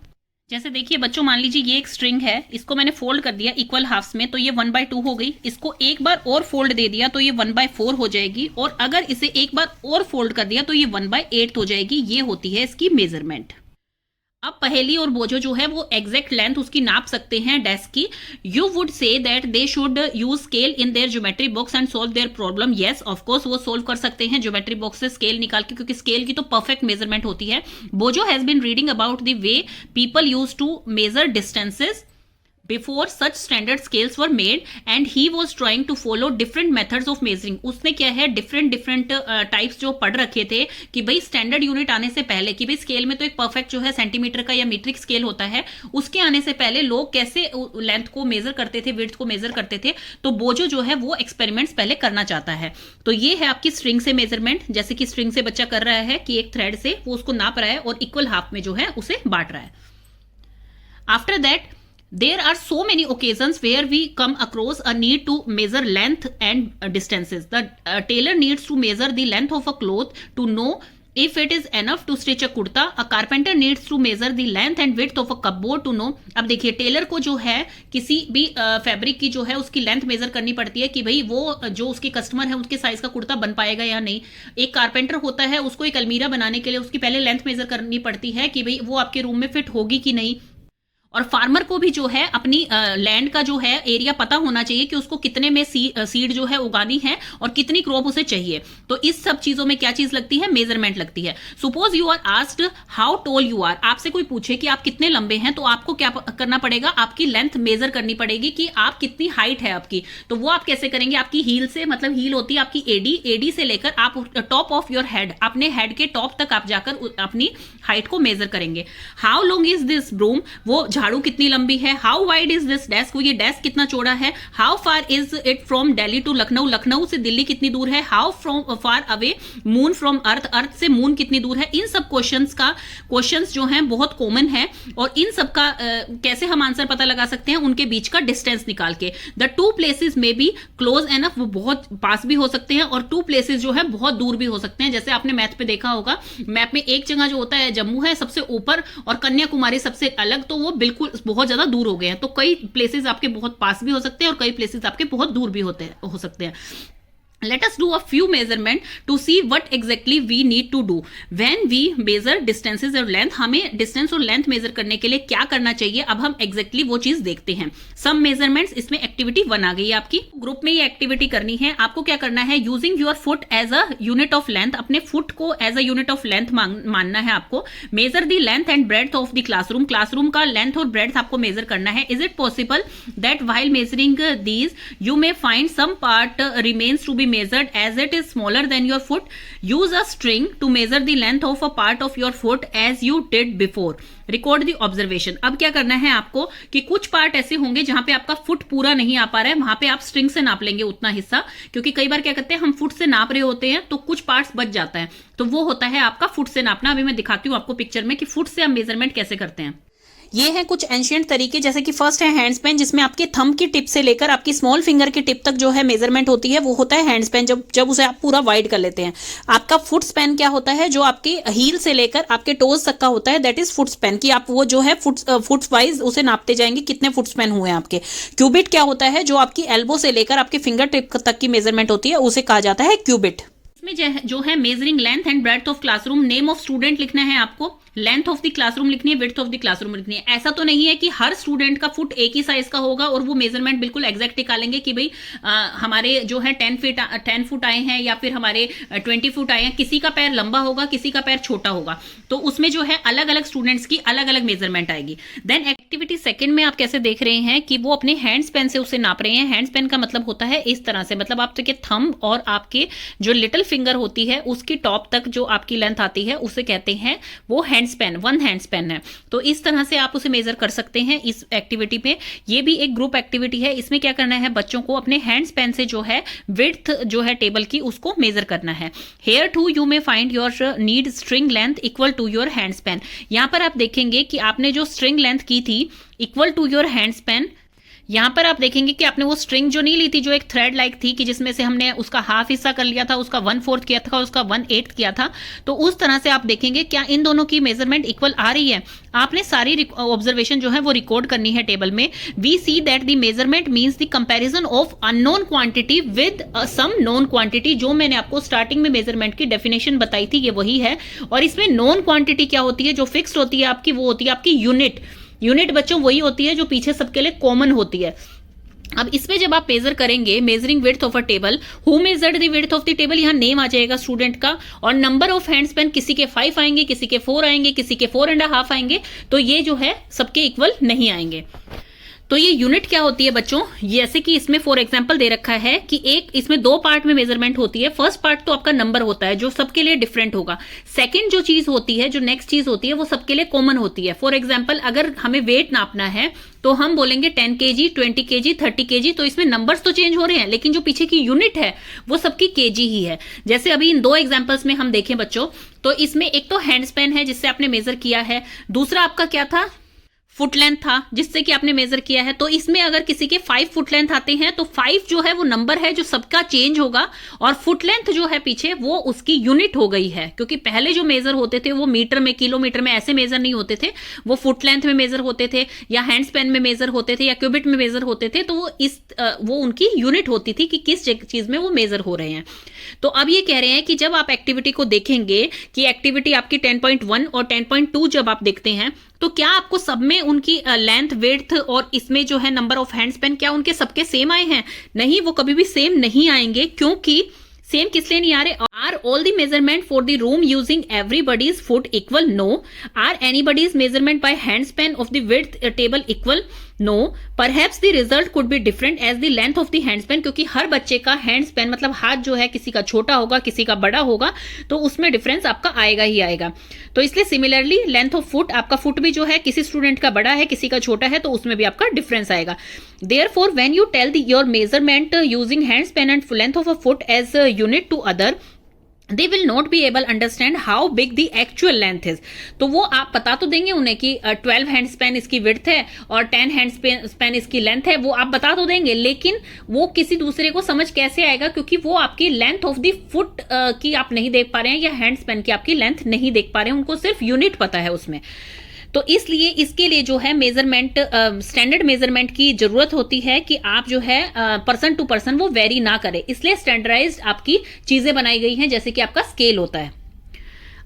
जैसे देखिए बच्चों, मान लीजिए ये एक स्ट्रिंग है, इसको मैंने फोल्ड कर दिया इक्वल हाफ्स में, तो ये 1/2 हो गई। इसको एक बार और फोल्ड दे दिया तो ये 1/4 हो जाएगी, और अगर इसे एक बार और फोल्ड कर दिया तो ये 1/8 हो जाएगी। ये होती है इसकी मेजरमेंट। अब पहेली और बोझो जो है वो एग्जैक्ट लेंथ उसकी नाप सकते हैं डेस्क की। You would say that they should use scale in their geometry box and solve their problem. Yes of course वो सोल्व कर सकते हैं ज्योमेट्री बॉक्स से स्केल निकाल के, क्योंकि स्केल की तो परफेक्ट मेजरमेंट होती है। Boojho has been reading about the way people use to measure distances before such standard scales were made and he was trying to follow different methods of measuring। उसने क्या है डिफरेंट टाइप्स जो पढ़ रखे थे कि भाई स्टैंडर्ड यूनिट आने से पहले, कि भाई स्केल में तो एक परफेक्ट जो है सेंटीमीटर का या मीट्रिक स्केल होता है, उसके आने से पहले लोग कैसे लेंथ को मेजर करते थे, विड्थ को मेजर करते थे। तो बोझो जो है वो एक्सपेरिमेंट्स पहले करना चाहता है। तो ये है आपकी स्ट्रिंग से मेजरमेंट, जैसे कि स्ट्रिंग से बच्चा कर रहा है कि एक थ्रेड से वो उसको नाप रहा है और इक्वल हाफ में जो है उसे बांट रहा है। After that there are so many occasions where we come across a need to measure length and distances. The tailor needs to measure the length of a cloth to know if it is enough to stitch a kurta. A carpenter needs to measure the length and width of a cupboard to know। अब देखिए Taylor को जो है किसी भी fabric की जो है उसकी लेंथ मेजर करनी पड़ती है कि भाई वो जो उसके कस्टमर है उसके साइज का कुर्ता बन पाएगा या नहीं। एक कारपेंटर होता है, उसको एक अलमीरा बनाने के लिए उसकी पहले लेंथ मेजर करनी पड़ती है कि भाई वो आपके रूम में फिट होगी कि नहीं। और फार्मर को भी जो है अपनी लैंड का जो है एरिया पता होना चाहिए कि उसको कितने में सीड जो है उगानी है और कितनी क्रॉप उसे चाहिए। तो इस सब चीजों में क्या चीज लगती है, मेजरमेंट लगती है। Suppose you are asked how tall you are, आपसे कोई पूछे कि आप कितने लंबे हैं, तो आपको क्या करना पड़ेगा, आपकी लेंथ मेजर करनी पड़ेगी कि आप कितनी हाइट है आपकी। तो वो आप कैसे करेंगे, आपकी हील से, मतलब हील होती है आपकी एडी से लेकर आप टॉप ऑफ योर हेड, अपने हेड के टॉप तक आप जाकर अपनी हाइट को मेजर करेंगे। How long is this broom, वो झाड़ू कितनी लंबी है। How wide is this desk, वो ये डेस्क कितना चौड़ा है। How far is it from Delhi to Lucknow, Lucknow से दिल्ली कितनी दूर है। How from far away moon from earth, earth से मून कितनी दूर है। इन सब क्वेश्चंस जो हैं बहुत कॉमन है, और इन सब का कैसे हम आंसर पता लगा सकते हैं, उनके बीच का डिस्टेंस निकाल के। द 2 प्लेसेस में बी क्लोज एनफ, वो बहुत पास भी हो सकते हैं, और 2 प्लेसेस जो है बहुत दूर भी हो सकते हैं। जैसे आपने मैथ पे देखा होगा, मैप में एक जगह जो होता है जम्मू है सबसे ऊपर और कन्याकुमारी सबसे अलग, तो वो बिल्कुल बहुत ज्यादा दूर हो गए हैं। तो कई प्लेसेस आपके बहुत पास भी हो सकते हैं और कई प्लेसेस आपके बहुत दूर भी हो सकते हैं। let us do a few measurement to see what exactly we need to do when we measure distances और length। हमें distance और length measure करने के लिए क्या करना चाहिए, अब हम exactly वो चीज देखते हैं। some measurements, इसमें activity 1 आ गई आपकी। ग्रुप में ये activity करनी है। आपको क्या करना है, using your foot as a unit of length, अपने foot को as a unit of length मानना है आपको। measure the length and breadth of the classroom, classroom का length और breadth आपको measure करना है। is it possible that while measuring these you may find some part remains to be measured as it is smaller than your foot? Use a string to measure the length of a part of your foot as you did before. Record the observation. अब क्या करना है आपको कि कुछ part ऐसे होंगे जहां पे आपका फुट पूरा नहीं आ पा रहा है, वहां पे आप स्ट्रिंग से नाप लेंगे उतना हिस्सा, क्योंकि कई बार क्या करते हैं हम फुट से नाप रहे होते हैं तो कुछ पार्ट्स बच जाता है, तो वो होता है आपका फुट से नापना। अभी मैं दिखाती हूँ आपको पिक्चर में कि फुट से हम मेजरमेंट कैसे करते हैं। ये है कुछ एंशिएंट तरीके, जैसे कि फर्स्ट है हैंड स्पैन, जिसमें आपके थंब की टिप से लेकर आपकी स्मॉल फिंगर की टिप तक जो है मेजरमेंट होती है, वो होता है हैंड स्पैन, जब उसे आप पूरा वाइड कर लेते हैं। आपका फुट स्पैन क्या होता है, जो आपके हील से लेकर आपके टोज तक का होता है, दैट इज फुट स्पैन, कि आप वो जो है फुट वाइज उसे नापते जाएंगे कितने फुट स्पैन हुए हैं आपके। क्यूबिट क्या होता है, जो आपकी एल्बो से लेकर आपके फिंगर टिप तक की मेजरमेंट होती है, उसे कहा जाता है क्यूबिट। इसमें जो है measuring length and breadth of classroom, name of student लिखना है आपको, लेंथ ऑफ द क्लासरूम लिखनी है, विड्थ ऑफ द क्लासरूम लिखनी है। ऐसा तो नहीं है कि हर स्टूडेंट का फुट एक ही साइज का होगा और वो मेजरमेंट बिल्कुल एग्जैक्ट निकालेंगे कि भाई हमारे जो है 10 फुट आए हैं या फिर हमारे 20 फुट आए हैं, किसी का पैर लंबा होगा किसी का पैर छोटा होगा, तो उसमें जो है अलग अलग स्टूडेंट्स की अलग अलग मेजरमेंट आएगी। देन एक्टिविटी सेकंड में आप कैसे देख रहे हैं कि वो अपने हैंड स्पैन से उसे नाप रहे हैं। हैंड स्पैन का मतलब होता है इस तरह से, मतलब आपके थंब और आपके जो लिटिल फिंगर होती है उसकी टॉप तक जो आपकी लेंथ आती है उसे कहते हैं वो हैंड स्पैन, 1 हैंड स्पैन है। तो इस तरह से आप उसे मेजर कर सकते हैं इस एक्टिविटी पे। ये भी एक ग्रुप एक्टिविटी है। इसमें क्या करना है, बच्चों को अपने हैंड स्पैन से जो है विड्थ जो है टेबल की उसको मेजर करना है। Here to you may find your need string length equal to your hand span. यहां पर आप देखेंगे कि आपने जो स्ट्रिंग लेंथ की थी equal to your hand span, यहां पर आप देखेंगे कि आपने वो स्ट्रिंग जो नहीं ली थी, जो एक थ्रेड लाइक थी कि जिसमें से हमने उसका हाफ हिस्सा कर लिया था, उसका 1/4 किया था, उसका 1/8 किया था, तो उस तरह से आप देखेंगे क्या इन दोनों की मेजरमेंट इक्वल आ रही है। आपने सारी ऑब्जर्वेशन जो है वो रिकॉर्ड करनी है टेबल में। We see that the measurement means the comparison of unknown quantity with some known quantity. जो मैंने आपको स्टार्टिंग में मेजरमेंट की डेफिनेशन बताई थी ये वही है। और इसमें नोन क्वांटिटी क्या होती है, जो फिक्स्ड होती है आपकी, वो होती है आपकी यूनिट। यूनिट बच्चों वही होती है जो पीछे सबके लिए कॉमन होती है। अब इसमें जब आप मेजर करेंगे, measuring width of a table, who measured the width of the table, यहां नेम आ जाएगा स्टूडेंट का, और नंबर ऑफ हैंड स्पैन, किसी के 5 आएंगे, किसी के 4 आएंगे, किसी के 4.5 आएंगे, तो ये जो है सबके इक्वल नहीं आएंगे। तो ये यूनिट क्या होती है बच्चों, जैसे कि इसमें फॉर एग्जांपल दे रखा है कि एक इसमें 2 पार्ट में मेजरमेंट होती है। फर्स्ट पार्ट तो आपका नंबर होता है जो सबके लिए डिफरेंट होगा। सेकंड जो चीज होती है, जो नेक्स्ट चीज होती है, वो सबके लिए कॉमन होती है। फॉर एग्जांपल अगर हमें वेट नापना है तो हम बोलेंगे 10 kg, 20 kg, 30 kg, तो इसमें नंबर्स तो चेंज हो रहे हैं लेकिन जो पीछे की यूनिट है वो सबकी केजी ही है। जैसे अभी इन 2 एग्जांपल्स में हम देखें बच्चों, तो इसमें एक तो हैंड स्पैन है जिससे आपने मेजर किया है, दूसरा आपका क्या था, फुट लेंथ था जिससे कि आपने मेजर किया है। तो इसमें अगर किसी के 5 फुट लेंथ आते हैं तो 5 जो है वो नंबर है जो सबका चेंज होगा, और फुट लेंथ जो है पीछे वो उसकी यूनिट हो गई है, क्योंकि पहले जो मेजर होते थे वो मीटर में, किलोमीटर में ऐसे मेजर नहीं होते थे, वो फुट लेंथ में मेजर होते थे या हैंड स्पैन में मेजर होते थे या क्यूबिट में मेजर होते थे। तो वो उनकी यूनिट होती थी कि किस चीज में वो मेजर हो रहे हैं। तो अब ये कह रहे हैं कि जब आप एक्टिविटी को देखेंगे कि एक्टिविटी आपकी 10.1 और 10.2 जब आप देखते हैं तो क्या आपको सब में उनकी लेंथ, विड्थ और इसमें जो है नंबर ऑफ हैंड स्पैन, क्या उनके सबके सेम आए हैं? नहीं, वो कभी भी सेम नहीं आएंगे। क्योंकि सेम किस लिए नहीं आ रहे? Are all the measurement for the room using everybody's foot equal? No. Are anybody's measurement by hand span of the width table equal? No. Perhaps the result could be different as the length of the hand span, क्योंकि हर बच्चे का hand span मतलब हाथ जो है किसी का छोटा होगा किसी का बड़ा होगा, तो उसमें डिफरेंस आपका आएगा ही आएगा। तो इसलिए सिमिलरली लेंथ ऑफ फुट, आपका फुट भी जो है किसी स्टूडेंट का बड़ा है किसी का छोटा है, तो उसमें भी आपका डिफरेंस आएगा। Therefore when you tell your measurement using hand span and length of a foot as unit to other, they will not be able understand how big the actual length is। तो वो आप बता तो देंगे उन्हें कि 12 hand span इसकी width है और 10 हैंड स्पैन इसकी लेंथ है, वो आप बता तो देंगे, लेकिन वो किसी दूसरे को समझ कैसे आएगा, क्योंकि वो आपकी लेंथ ऑफ द फुट की आप नहीं देख पा रहे हैं या हैंड स्पैन की आपकी लेंथ नहीं देख पा रहे हैं, उनको सिर्फ यूनिट पता है उसमें। तो इसलिए इसके लिए जो है मेजरमेंट, स्टैंडर्ड मेजरमेंट की जरूरत होती है कि आप जो है पर्सन टू पर्सन वो वेरी ना करें, इसलिए स्टैंडर्डाइज्ड आपकी चीजें बनाई गई हैं, जैसे कि आपका स्केल होता है।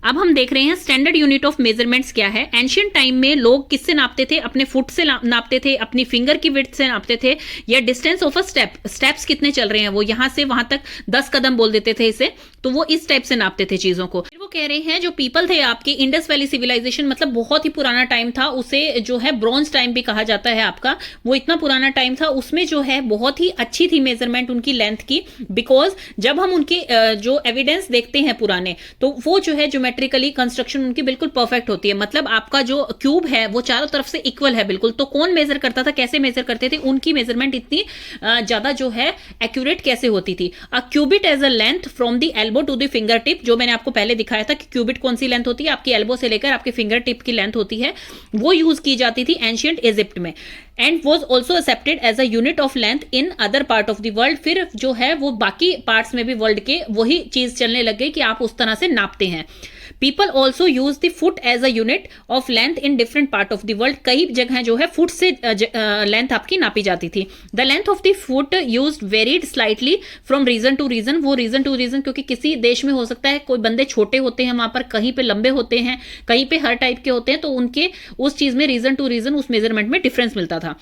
अब हम देख रहे हैं स्टैंडर्ड यूनिट ऑफ मेजरमेंट्स क्या है। एंशियंट टाइम में लोग किससे नापते थे? अपने फुट से नापते थे, अपनी फिंगर की विड्थ से नापते थे, या distance of a step, steps कितने चल रहे हैं वो यहां से वहां तक 10 कदम बोल देते थे इसे, तो वो इस टाइप से नापते थे चीजों को। फिर वो कह रहे हैं जो पीपल थे आपके, इंडस वैली सिविलाइजेशन मतलब बहुत ही पुराना टाइम था, उसे जो है ब्रॉन्ज टाइम भी कहा जाता है आपका, वो इतना पुराना टाइम था, उसमें जो है बहुत ही अच्छी थी मेजरमेंट उनकी लेंथ की, बिकॉज जब हम उनके जो एविडेंस देखते हैं पुराने, तो वो जो है ज्योमेट्रिकली कंस्ट्रक्शन उनकी बिल्कुल परफेक्ट होती है, मतलब आपका जो क्यूब है वो चारों तरफ से इक्वल है बिल्कुल। तो कौन मेजर करता था, कैसे मेजर करते थे, उनकी मेजरमेंट इतनी ज्यादा जो है एक्यूरेट कैसे होती थी। A cubit as a length from the elbow to the finger tip, जो मैंने आपको पहले दिखाया था कि क्यूबिट कौन सी लेंथ होती है, आपकी एल्बो से लेकर आपके फिंगर टिप की लेंथ होती है, वो यूज की जाती थी एंशियंट इजिप्ट में, and was also accepted as a unit of length in other part of the world. फिर जो है वो बाकी पार्ट्स में भी वर्ल्ड के वही चीज चलने लग गई कि आप उस तरह से नापते हैं। People also use the foot as a unit of length in different part of the world, कई जगह जो है फुट से लेंथ आपकी नापी जाती थी। The length of the foot use varied slightly from region to region, वो रीजन टू रीजन, क्योंकि किसी देश में हो सकता है कोई बंदे छोटे होते हैं वहां पर, कहीं पे लंबे होते हैं, कहीं पे हर टाइप के होते हैं, तो उनके उस चीज में रीजन टू रीजन उस मेजरमेंट में डिफरेंस मिलता था।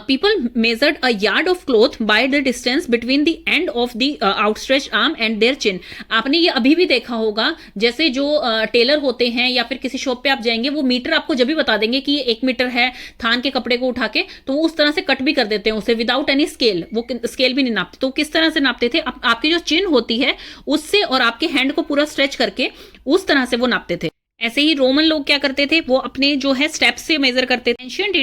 People measured a yard of cloth by the distance between the end of the outstretched arm and their chin। आपने ये अभी भी देखा होगा, जैसे जो टेलर होते हैं या फिर किसी शॉप पे आप जाएंगे, वो मीटर आपको जब भी बता देंगे कि ये 1 मीटर है, थान के कपड़े को उठा के, तो वो उस तरह से कट भी कर देते हैं उसे विदाउट एनी स्केल, वो स्केल भी नहीं नापते। तो किस तरह से नापते थे? आपकी जो चिन होती है उससे और आपके हैंड को पूरा स्ट्रेच करके उस तरह से वो नापते थे। ऐसे ही रोमन लोग क्या करते थे, वो अपने जो है स्टेप्स से मेजर करते थे। एंशियंट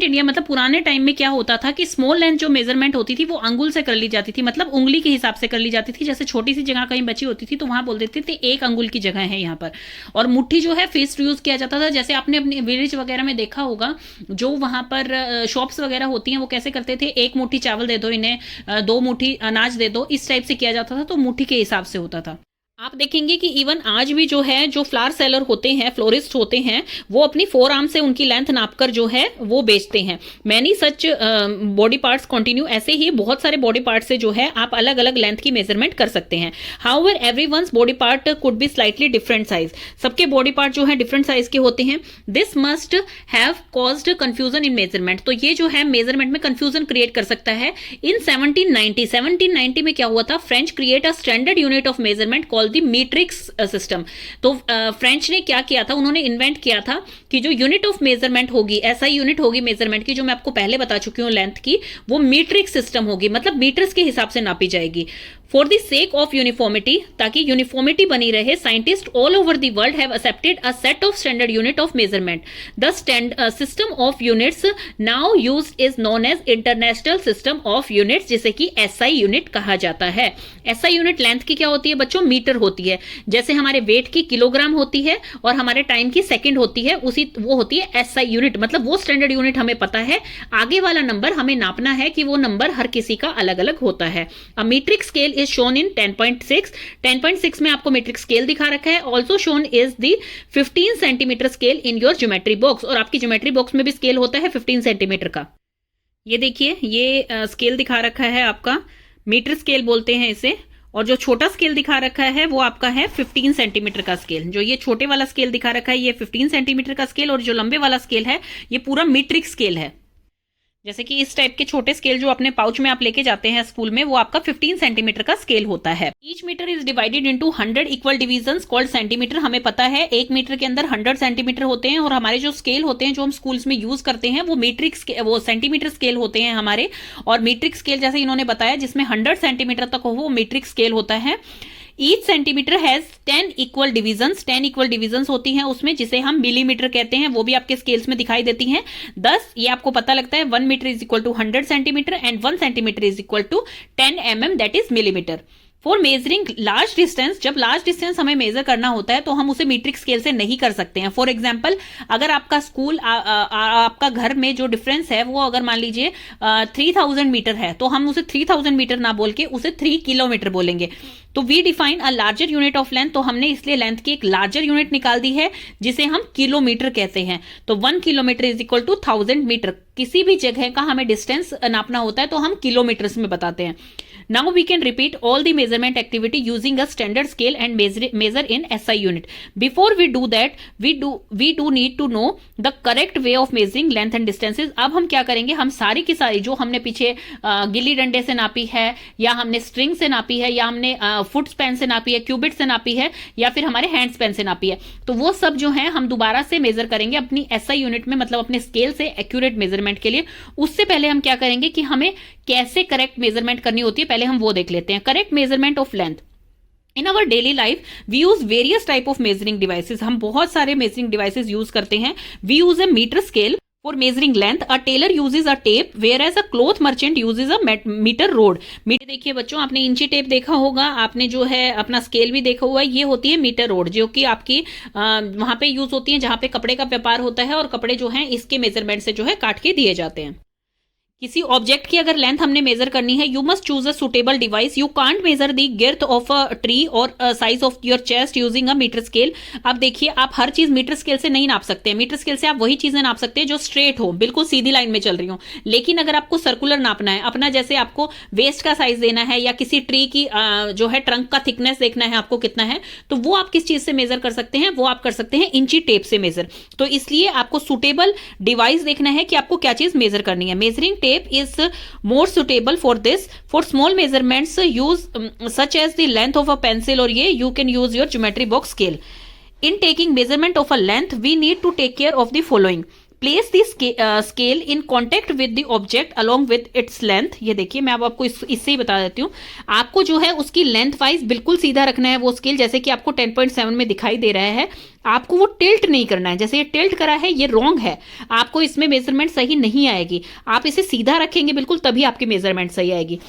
इंडिया मतलब पुराने टाइम में क्या होता था कि स्मॉल लेंथ जो मेजरमेंट होती थी वो अंगुल से कर ली जाती थी, मतलब उंगली के हिसाब से कर ली जाती थी। जैसे छोटी सी जगह कहीं बची होती थी तो वहां बोल देते थे 1 अंगुल की जगह है यहाँ पर, और मुट्ठी जो है फिस्ट यूज किया जाता था। जैसे आपने अपने विलेज वगैरह में देखा होगा, जो वहां पर शॉप्स वगैरह होती हैं वो कैसे करते थे, 1 मुट्ठी चावल दे दो इन्हें, 2 मुट्ठी अनाज दे दो, इस टाइप से किया जाता था, तो मुट्ठी के हिसाब से होता था। आप देखेंगे कि इवन आज भी जो है जो फ्लावर सेलर होते हैं, फ्लोरिस्ट होते हैं, वो अपनी 4 आर्म से उनकी लेंथ नापकर जो है वो बेचते हैं। Many such body parts continue, ऐसे ही बहुत सारे बॉडी पार्ट से जो है आप अलग अलग लेंथ की मेजरमेंट कर सकते हैं। However everyone's body part could be slightly different size, सबके बॉडी पार्ट जो है डिफरेंट साइज के होते हैं। This must have caused confusion in measurement, तो ये जो है मेजरमेंट में कंफ्यूजन क्रिएट कर सकता है। इन 1790 में क्या हुआ था, French create a standard unit of measurement called the metrics system. तो फ्रेंच ने क्या किया था, उन्होंने इन्वेंट किया था कि जो यूनिट ऑफ मेजरमेंट होगी, ऐसा यूनिट होगी मेजरमेंट की, जो मैं आपको पहले बता चुकी हूं लेंथ की, वो मीट्रिक सिस्टम होगी, मतलब मीटर्स के हिसाब से नापी जाएगी। For the sake of uniformity, ताकि यूनिफॉर्मिटी बनी रहे, scientist all over the world have accepted a set of standard unit of measurement. The system of units now used is known as international system of units, जिसे कि SI unit कहा जाता है। SI unit length की क्या होती है बच्चों, मीटर होती है। जैसे हमारे वेट की किलोग्राम होती है और हमारे टाइम की सेकंड होती है, उसी वो होती है एसआई यूनिट, मतलब वो स्टैंडर्ड यूनिट हमें पता है। आगे वाला नंबर हमें नापना है कि वो नंबर हर किसी का अलग अलग होता है। A metric scale is shown in 10.6। 10.6 में आपको मीट्रिक स्केल दिखा रखा है। Also shown is the 15 centimetre scale in your geometry box, और आपकी ज्योमेट्री बॉक्स में भी स्केल होता है 15 सेंटीमीटर का। ये देखिए, ये स्केल दिखा रखा है आपका, मीटर स्केल बोलते हैं इसे, और जो छोटा स्केल दिखा रखा है वो आपका है 15 सेंटीमीटर का स्केल। जो ये छोटे वाला स्केल दिखा रखा है ये 15 सेंटीमीटर का स्केल, और जो लंबे वाला स्केल है ये पूरा मीट्रिक स्केल है। जैसे कि इस टाइप के छोटे स्केल जो अपने पाउच में आप लेके जाते हैं स्कूल में, वो आपका 15 सेंटीमीटर का स्केल होता है। Each metre is divided into 100 equal divisions called centimetre. हमें पता है 1 मीटर के अंदर 100 सेंटीमीटर होते हैं, और हमारे जो स्केल होते हैं जो हम स्कूल्स में यूज करते हैं वो मीट्रिक वो सेंटीमीटर स्केल होते हैं हमारे। और मीट्रिक स्केल जैसे इन्होंने बताया जिसमें 100 सेंटीमीटर तक हो वो मीट्रिक स्केल होता है। Each centimetre has 10 equal divisions, 10 equal divisions होती हैं उसमें, जिसे हम मिलीमीटर कहते हैं, वो भी आपके स्केल्स में दिखाई देती हैं। 10 ये आपको पता लगता है 1 metre is equal to 100 centimetre and 1 centimetre is equal to 10 mm, that is millimetre. For measuring large distance, जब लार्ज डिस्टेंस हमें मेजर करना होता है तो हम उसे मीट्रिक स्केल से नहीं कर सकते हैं। फॉर एग्जाम्पल, अगर आपका स्कूल आपका घर में जो डिफरेंस है वो अगर मान लीजिए 3000 मीटर है, तो हम उसे 3000 मीटर ना बोल के उसे 3 किलोमीटर बोलेंगे। तो we define a larger unit of length, तो हमने इसलिए लेंथ की एक लार्जर यूनिट निकाल दी है जिसे हम किलोमीटर कहते हैं। तो 1 kilometre is equal to 1000 metre. किसी भी जगह का हमें डिस्टेंस नापना होता है तो हम किलोमीटर्स में बताते हैं। Now we can repeat all the measurement activity using a standard scale and measure in SI unit. Before we do that, we do need to know the correct way of measuring length and distances. अब हम क्या करेंगे, हम सारी की सारी जो हमने पीछे गिल्ली डंडे से नापी है, या हमने स्ट्रिंग से नापी है, या हमने फुट स्पैन से नापी है, क्यूबिट से नापी है, या फिर हमारे हैंड स्पैन से नापी है, तो वो सब जो है हम दोबारा से मेजर करेंगे अपनी SI यूनिट में, मतलब अपने स्केल से एक्यूरेट मेजरमेंट के लिए। उससे पहले हम क्या करेंगे कि हमें कैसे करेक्ट मेजरमेंट करनी होती है, पहले हम वो देख लेते हैं। Correct measurement of length. In our daily life we use various type of measuring devices, हम बहुत सारे मेजरिंग डिवाइसेस यूज करते हैं। We use a metre scale for measuring length, a tailor uses a tape, whereas a cloth merchant uses a metre rod. देखिए बच्चों, आपने इंची tape देखा होगा, आपने जो है अपना स्केल भी देखा हुआ है, ये होती है मीटर रोड, जो कि आपकी वहां पे यूज होती है जहां पे कपड़े का व्यापार होता है, और कपड़े जो है इसके मेजरमेंट से जो है काट के दिए जाते हैं। किसी ऑब्जेक्ट की अगर लेंथ हमने मेजर करनी है, you must choose a suitable device. You can't measure the girth of a tree और size of your chest using a metre scale. अब देखिए, आप हर चीज मीटर स्केल से नहीं नाप सकते हैं। मीटर स्केल से आप वही चीजें नाप सकते हैं जो स्ट्रेट हो, बिल्कुल सीधी लाइन में चल रही हो। लेकिन अगर आपको सर्कुलर नापना है, अपना जैसे आपको वेस्ट का साइज देना है, या किसी ट्री की जो है ट्रंक का थिकनेस देखना है आपको कितना है, तो वो आप किस चीज से मेजर कर सकते हैं, वो आप कर सकते हैं इंची टेप से मेजर। तो इसलिए आपको सुटेबल डिवाइस देखना है कि आपको क्या चीज मेजर करनी है। Measuring tape is more suitable for this. For small measurements use such as the length of a pencil, or ये you can use your geometry box scale. In taking measurement of a length, we need to take care of the following. Place the scale in contact with the object along with its length. ये देखिए, मैं अब आपको इससे ही बता देती हूँ। आपको जो है उसकी लेंथ वाइज बिल्कुल सीधा रखना है वो स्केल, जैसे कि आपको 10.7 में दिखाई दे रहा है। आपको वो टिल्ट नहीं करना है, जैसे ये टिल्ट करा है ये रॉन्ग है, आपको इसमें मेजरमेंट सही नहीं आएगी। आप इसे सीधा रखेंगे बिल्कुल, तभी आपकी मेजरमेंट सही आएगी।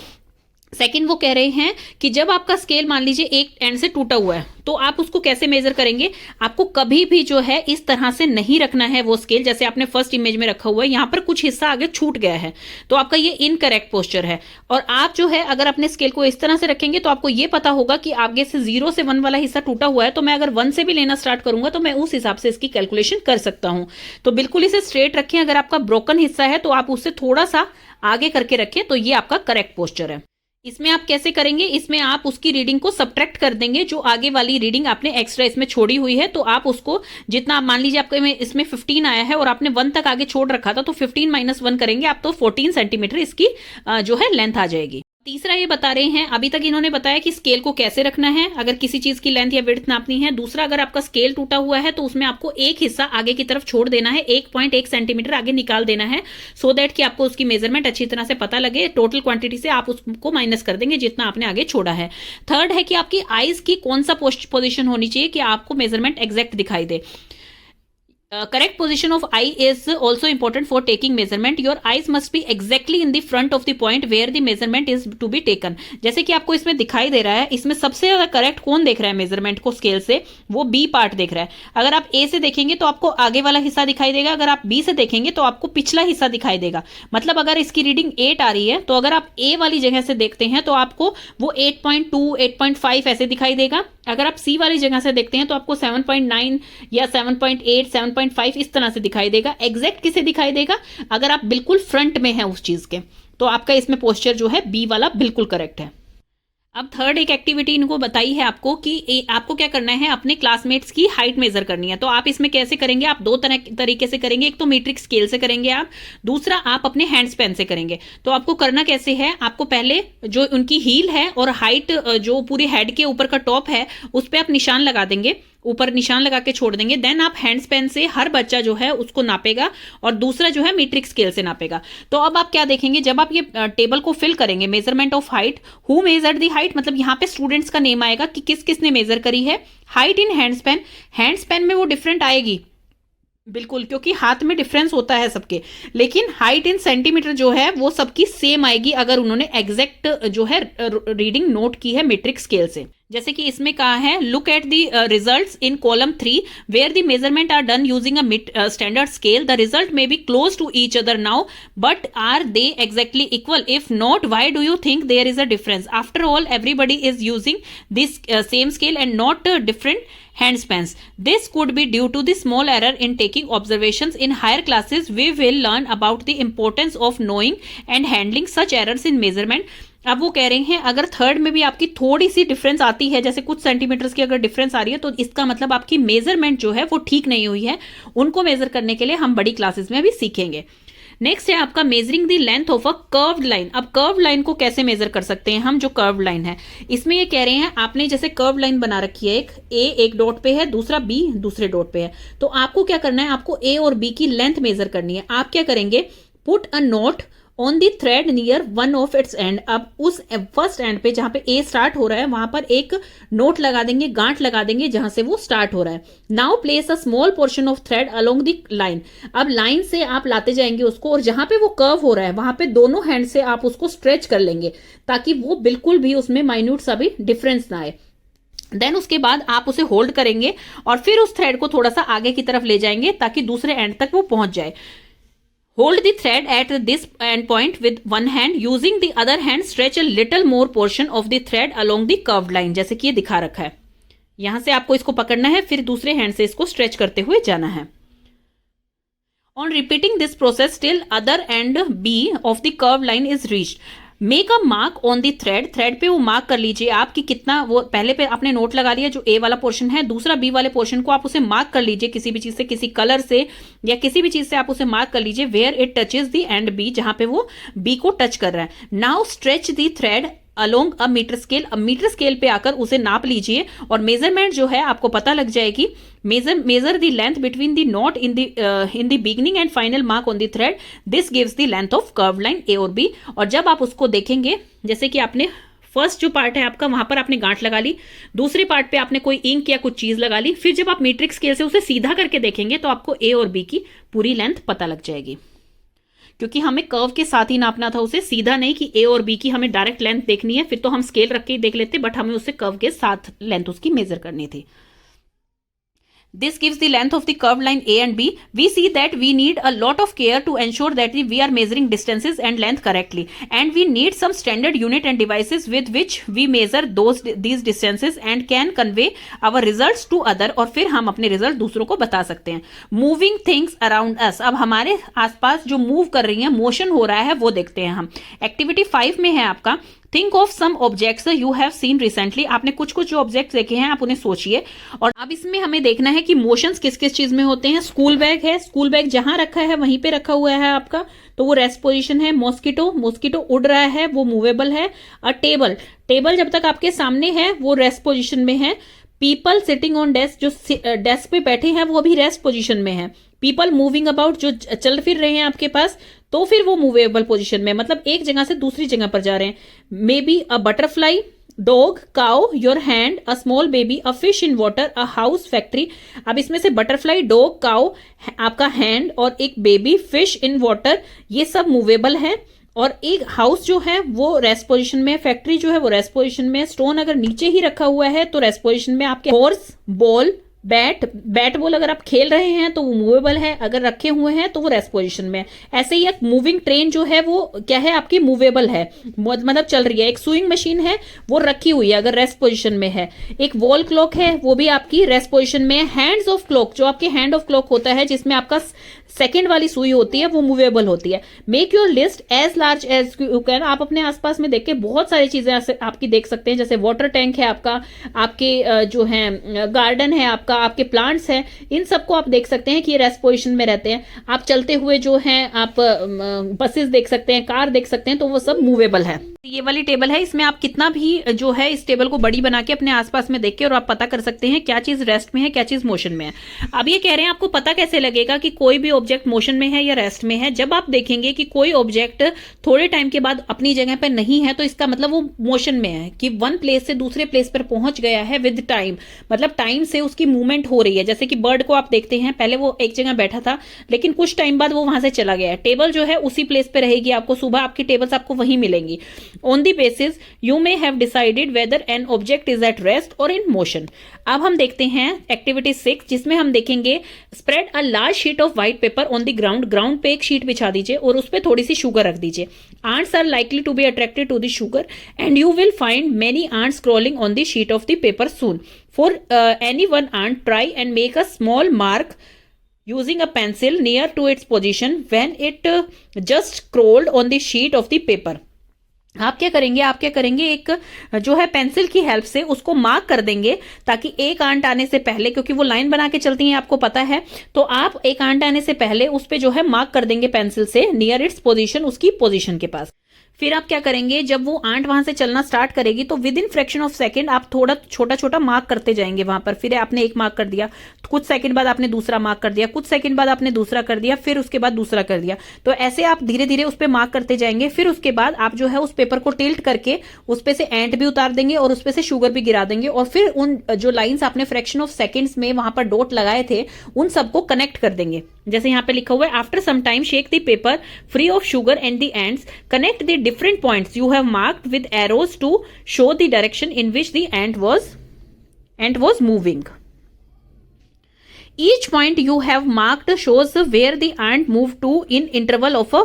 सेकंड, वो कह रहे हैं कि जब आपका स्केल मान लीजिए एक एंड से टूटा हुआ है, तो आप उसको कैसे मेजर करेंगे। आपको कभी भी जो है इस तरह से नहीं रखना है वो स्केल, जैसे आपने फर्स्ट इमेज में रखा हुआ है, यहां पर कुछ हिस्सा आगे छूट गया है, तो आपका ये इनकरेक्ट पोस्चर है। और आप जो है अगर अपने स्केल को इस तरह से रखेंगे तो आपको ये पता होगा कि आगे से 0 से 1 वाला हिस्सा टूटा हुआ है, तो मैं अगर 1 से भी लेना स्टार्ट करूंगा तो मैं उस हिसाब से इसकी कैलकुलेशन कर सकता हूं। तो बिल्कुल इसे स्ट्रेट रखें। अगर आपका ब्रोकन हिस्सा है तो आप उससे थोड़ा सा आगे करके रखें, तो ये आपका करेक्ट पोस्चर है। इसमें आप कैसे करेंगे, इसमें आप उसकी रीडिंग को सब्ट्रैक्ट कर देंगे, जो आगे वाली रीडिंग आपने एक्स्ट्रा इसमें छोड़ी हुई है, तो आप उसको जितना, मान लीजिए आपके में इसमें 15 आया है और आपने 1 तक आगे छोड़ रखा था, तो 15 - 1 करेंगे आप, तो 14 सेंटीमीटर इसकी जो है लेंथ आ जाएगी। तीसरा ये बता रहे हैं, अभी तक इन्होंने बताया कि स्केल को कैसे रखना है अगर किसी चीज की लेंथ या विड्थ नापनी है। दूसरा, अगर आपका स्केल टूटा हुआ है तो उसमें आपको एक हिस्सा आगे की तरफ छोड़ देना है, 1.1 सेंटीमीटर आगे निकाल देना है, सो दैट कि आपको उसकी मेजरमेंट अच्छी तरह से पता लगे। टोटल क्वांटिटी से आप उसको माइनस कर देंगे जितना आपने आगे छोड़ा है। थर्ड है कि आपकी आईज की कौन सा पोजिशन होनी चाहिए कि आपको मेजरमेंट एग्जैक्ट दिखाई दे। Correct position of eye is also important for taking measurement. Your eyes must be exactly in the front of the point where the measurement is to be taken. जैसे कि आपको इसमें दिखाई दे रहा है, इसमें सबसे ज्यादा करेक्ट कौन देख रहा है मेजरमेंट को स्केल से, वो बी पार्ट देख रहा है। अगर आप ए से देखेंगे तो आपको आगे वाला हिस्सा दिखाई देगा, अगर आप बी से देखेंगे तो आपको पिछला हिस्सा दिखाई देगा। मतलब अगर इसकी रीडिंग 8 आ रही है, तो अगर आप ए वाली जगह से देखते हैं तो आपको वो 8.2, 8.5 ऐसे दिखाई देगा। अगर आप सी वाली जगह से देखते हैं तो आपको 7.9 या 7.8, 7.5 इस तरह से दिखाई देगा। एग्जैक्ट किसे दिखाई देगा, अगर आप बिल्कुल फ्रंट में हैं उस चीज के, तो आपका इसमें पोस्चर जो है बी वाला बिल्कुल करेक्ट है। अब थर्ड एक एक्टिविटी इनको बताई है आपको कि आपको क्या करना है, अपने क्लासमेट्स की हाइट मेजर करनी है। तो आप इसमें कैसे करेंगे, आप दो तरीके से करेंगे। एक तो मीट्रिक स्केल से करेंगे आप, दूसरा आप अपने हैंड स्पैन से करेंगे। तो आपको करना कैसे है, आपको पहले जो उनकी हील है और हाइट जो पूरे हेड के ऊपर का टॉप है उस पर आप निशान लगा देंगे, ऊपर निशान लगा के छोड़ देंगे। देन आप हैंड स्पैन से हर बच्चा जो है उसको नापेगा और दूसरा जो है मीट्रिक स्केल से नापेगा। तो अब आप क्या देखेंगे, जब आप ये टेबल को फिल करेंगे, measurement of height, who measured the height, मतलब यहाँ पे स्टूडेंट्स का नेम आएगा कि किस किसने मेजर करी है। हाइट इन हैंड स्पैन में वो डिफरेंट आएगी, बिल्कुल, क्योंकि हाथ में डिफरेंस होता है सबके, लेकिन हाइट इन सेंटीमीटर जो है वो सबकी सेम आएगी अगर उन्होंने एग्जैक्ट जो है रीडिंग नोट की है मीट्रिक स्केल से। जैसे कि इसमें कहा है, look at the results in column 3 where the measurement are done using a standard scale, the result may be close to each other now but are they exactly equal, if not why do you think there is a difference, after all everybody is using this same scale and not different hand spans. This could be due to the small error in taking observations. In higher classes we will learn about the importance of knowing and handling such errors in measurement. अब वो कह रहे हैं अगर third में भी आपकी थोड़ी सी डिफरेंस आती है, जैसे कुछ सेंटीमीटर्स की अगर डिफरेंस आ रही है, तो इसका मतलब आपकी मेजरमेंट जो है वो ठीक नहीं हुई है। उनको मेजर करने के लिए हम बड़ी क्लासेस में भी सीखेंगे। नेक्स्ट है आपका measuring the length of a curved line. अब कर्व्ड लाइन को कैसे मेजर कर सकते हैं हम, जो कर्व्ड लाइन है इसमें ये कह रहे हैं आपने जैसे कर्व्ड लाइन बना रखी है, एक ए एक डॉट पे है, दूसरा बी दूसरे डॉट पे है, तो आपको क्या करना है, आपको ए और बी की लेंथ मेजर करनी है। आप क्या करेंगे, put a note on the thread near one of its and. अब उस फर्स्ट एंड पे जहां पे ए स्टार्ट हो रहा है वहां पर एक नोट लगा देंगे, गांठ लगा देंगे जहां से वो स्टार्ट हो रहा है। Now place a small portion of thread along the line. अब लाइन से आप लाते जाएंगे उसको, और जहां पे वो कर्व हो रहा है वहां पे दोनों हैंड से आप उसको स्ट्रेच कर लेंगे ताकि वो बिल्कुल भी उसमें माइन्यूट सा भी डिफरेंस ना आए। देन उसके बाद आप उसे होल्ड करेंगे और फिर उस थ्रेड को थोड़ा सा आगे की तरफ ले जाएंगे ताकि दूसरे एंड तक वो पहुंच जाए। Hold the thread at this end point with one hand. Using the other hand, stretch a little more portion of the thread along the curved line. जैसे कि ये दिखा रखा है, यहां से आपको इसको पकड़ना है, फिर दूसरे हैंड से इसको स्ट्रेच करते हुए जाना है। On repeating this process till other end B of the curved line is reached. Make a mark on the thread. Thread पे वो मार्क कर लीजिए आप कि कितना, वो पहले पे आपने नोट लगा लिया जो ए वाला पोर्शन है, दूसरा बी वाले पोर्शन को आप उसे मार्क कर लीजिए किसी भी चीज से, किसी कलर से या किसी भी चीज से आप उसे मार्क कर लीजिए where it touches the end B, जहां पे वो बी को टच कर रहा है। Now stretch the thread along a metre scale. अब मीटर स्केल पे आकर उसे नाप लीजिए और मेजरमेंट जो है आपको पता लग जाएगी। Measure the length between the knot in the beginning and final mark on the thread, this gives the length of curve line A और बी। और जब आप उसको देखेंगे, जैसे कि आपने फर्स्ट जो पार्ट है आपका वहां पर आपने गांठ लगा ली, दूसरे पार्ट पे आपने कोई इंक या कुछ चीज लगा ली, फिर जब आप मीट्रिक स्केल से उसे सीधा करके देखेंगे तो आपको ए और बी की पूरी लेंथ पता लग जाएगी। क्योंकि हमें कर्व के साथ ही नापना था उसे, सीधा नहीं कि ए और बी की हमें डायरेक्ट लेंथ देखनी है, फिर तो हम स्केल रख के ही देख लेते, बट हमें उसे कर्व के साथ लेंथ उसकी मेजर करनी थी। This gives the length of the curved line A and B. We see that we need a lot of care to ensure that we are measuring distances and length correctly, and we need some standard unit and devices with which we measure these distances and can convey our results to other. और फिर हम अपने result दूसरों को बता सकते हैं। Moving things around us. अब हमारे आसपास जो मूव कर रही है, मोशन हो रहा है, वो देखते हैं हम। एक्टिविटी 5 में है आपका think of some objects you have seen recently. आपने कुछ कुछ जो ऑब्जेक्ट्स देखे हैं आप उन्हें सोचिए, और अब इसमें हमें देखना है कि मोशंस किस किस चीज में होते हैं। स्कूल बैग है, स्कूल बैग जहां रखा है वहीं पे रखा हुआ है आपका, तो वो रेस्ट पोजीशन है। मॉस्किटो उड़ रहा है, वो मूवेबल है। और टेबल जब तक आपके सामने है वो रेस्ट पोजीशन में है। पीपल सिटिंग ऑन डेस्क, जो डेस्क पे बैठे हैं वो अभी रेस्ट पोजीशन में है। पीपल मूविंग अबाउट, जो चल फिर रहे हैं आपके पास, तो फिर वो मूवेबल पोजीशन में, मतलब एक जगह से दूसरी जगह पर जा रहे हैं। May be a butterfly, dog, cow, your hand, a small baby, a fish in water, a house, factory. अब इसमें से बटरफ्लाई, डॉग, काउ, आपका हैंड और एक बेबी, फिश इन वाटर, ये सब मूवेबल है। और एक हाउस जो है वो रेस्ट पोजीशन में, फैक्ट्री जो है वो रेस्ट पोजीशन में, स्टोन अगर नीचे ही रखा हुआ है तो रेस्ट पोजीशन में। आपके हॉर्स, बॉल, बैट बॉल अगर आप खेल रहे हैं तो वो मूवेबल है, अगर रखे हुए हैं तो वो रेस्ट पोजीशन में। ऐसे ही एक मूविंग ट्रेन जो है वो क्या है आपकी, मूवेबल है, मतलब चल रही है। एक स्विंग मशीन है वो रखी हुई है अगर रेस्ट पोजीशन में है। एक वॉल क्लॉक है वो भी आपकी रेस्ट पोजीशन में है। हैंड्स ऑफ क्लॉक, जो आपके हैंड ऑफ क्लॉक होता है जिसमें आपका सेकेंड वाली सुई होती है वो मूवेबल होती है। Make your list as large as you can. आप अपने आसपास में देख के बहुत सारी चीजें आपकी देख सकते हैं, जैसे वाटर टैंक है आपका, आपके जो है गार्डन है आपका, आपके प्लांट्स हैं, इन सबको आप देख सकते हैं कि ये रेस्ट पोजीशन में रहते हैं। आप चलते हुए जो हैं आप बसेस देख सकते हैं, कार देख सकते हैं, तो वो सब मूवेबल है। ये वाली टेबल है, इसमें आप कितना भी जो है इस टेबल को बड़ी बना के अपने आसपास में देख के और आप पता कर सकते हैं क्या चीज रेस्ट में है, क्या चीज मोशन में है। अब ये कह रहे हैं आपको पता कैसे लगेगा कि कोई भी ऑब्जेक्ट मोशन में है या रेस्ट में है। जब आप देखेंगे कि कोई ऑब्जेक्ट थोड़े टाइम के बाद अपनी जगह पर नहीं है तो इसका मतलब वो मोशन में है, कि वन प्लेस से दूसरे प्लेस पर पहुंच गया है विद टाइम, मतलब टाइम से उसकी मूवमेंट हो रही है। जैसे कि बर्ड को आप देखते हैं, पहले वो एक जगह बैठा था, लेकिन कुछ टाइम बाद वो वहां से चला गया है। टेबल जो है उसी प्लेस पे रहेगी, आपको सुबह आपकी टेबल्स आपको वहीं मिलेंगी। On the basis you may have decided weather an object is at rest और इन मोशन। अब हम देखते हैं एक्टिविटी 6, जिसमें हम देखेंगे spread a large sheet of white paper on the ground. Ground पे एक शीट बिछा दीजिए और उस पर थोड़ी सी शुगर रख दीजिए। ants are likely to be attracted to the sugar and you will find many ants crawling on the sheet of the paper soon. For any one ant, try and make a small mark using a pencil near to its position when it just crawled on the sheet of the paper. आप क्या करेंगे, एक जो है pencil की help से उसको mark कर देंगे, ताकि एक आंट आने से पहले, क्योंकि वो लाइन बना के चलती हैं आपको पता है, तो आप एक आंट आने से पहले उस पे जो है मार्क कर देंगे पेंसिल से नियर इट्स पोजीशन, उसकी पोजीशन के पास। फिर आप क्या करेंगे, जब वो आंट वहां से चलना स्टार्ट करेगी तो with in fraction of second आप थोड़ा छोटा छोटा मार्क करते जाएंगे वहां पर। फिर आपने एक मार्क कर दिया, कुछ सेकंड बाद आपने दूसरा मार्क कर दिया, कुछ सेकंड बाद आपने दूसरा कर दिया, फिर उसके बाद दूसरा कर दिया। तो ऐसे आप धीरे धीरे उस पर मार्क करते जाएंगे। फिर उसके बाद आप जो है उस पेपर को टिल्ट करके उस पे से एंट भी उतार देंगे और उस पे से शुगर भी गिरा देंगे, और फिर उन जो लाइन्स आपने फ्रैक्शन ऑफ सेकेंड्स में वहां पर डॉट लगाए थे उन सबको कनेक्ट कर देंगे। जैसे यहाँ पे लिखा हुआ है, after some time shake the paper free of sugar and the ends, connect the different points you have marked with arrows to show the direction in which the ant was moving. Each point you have marked shows where the ant moved to in interval of a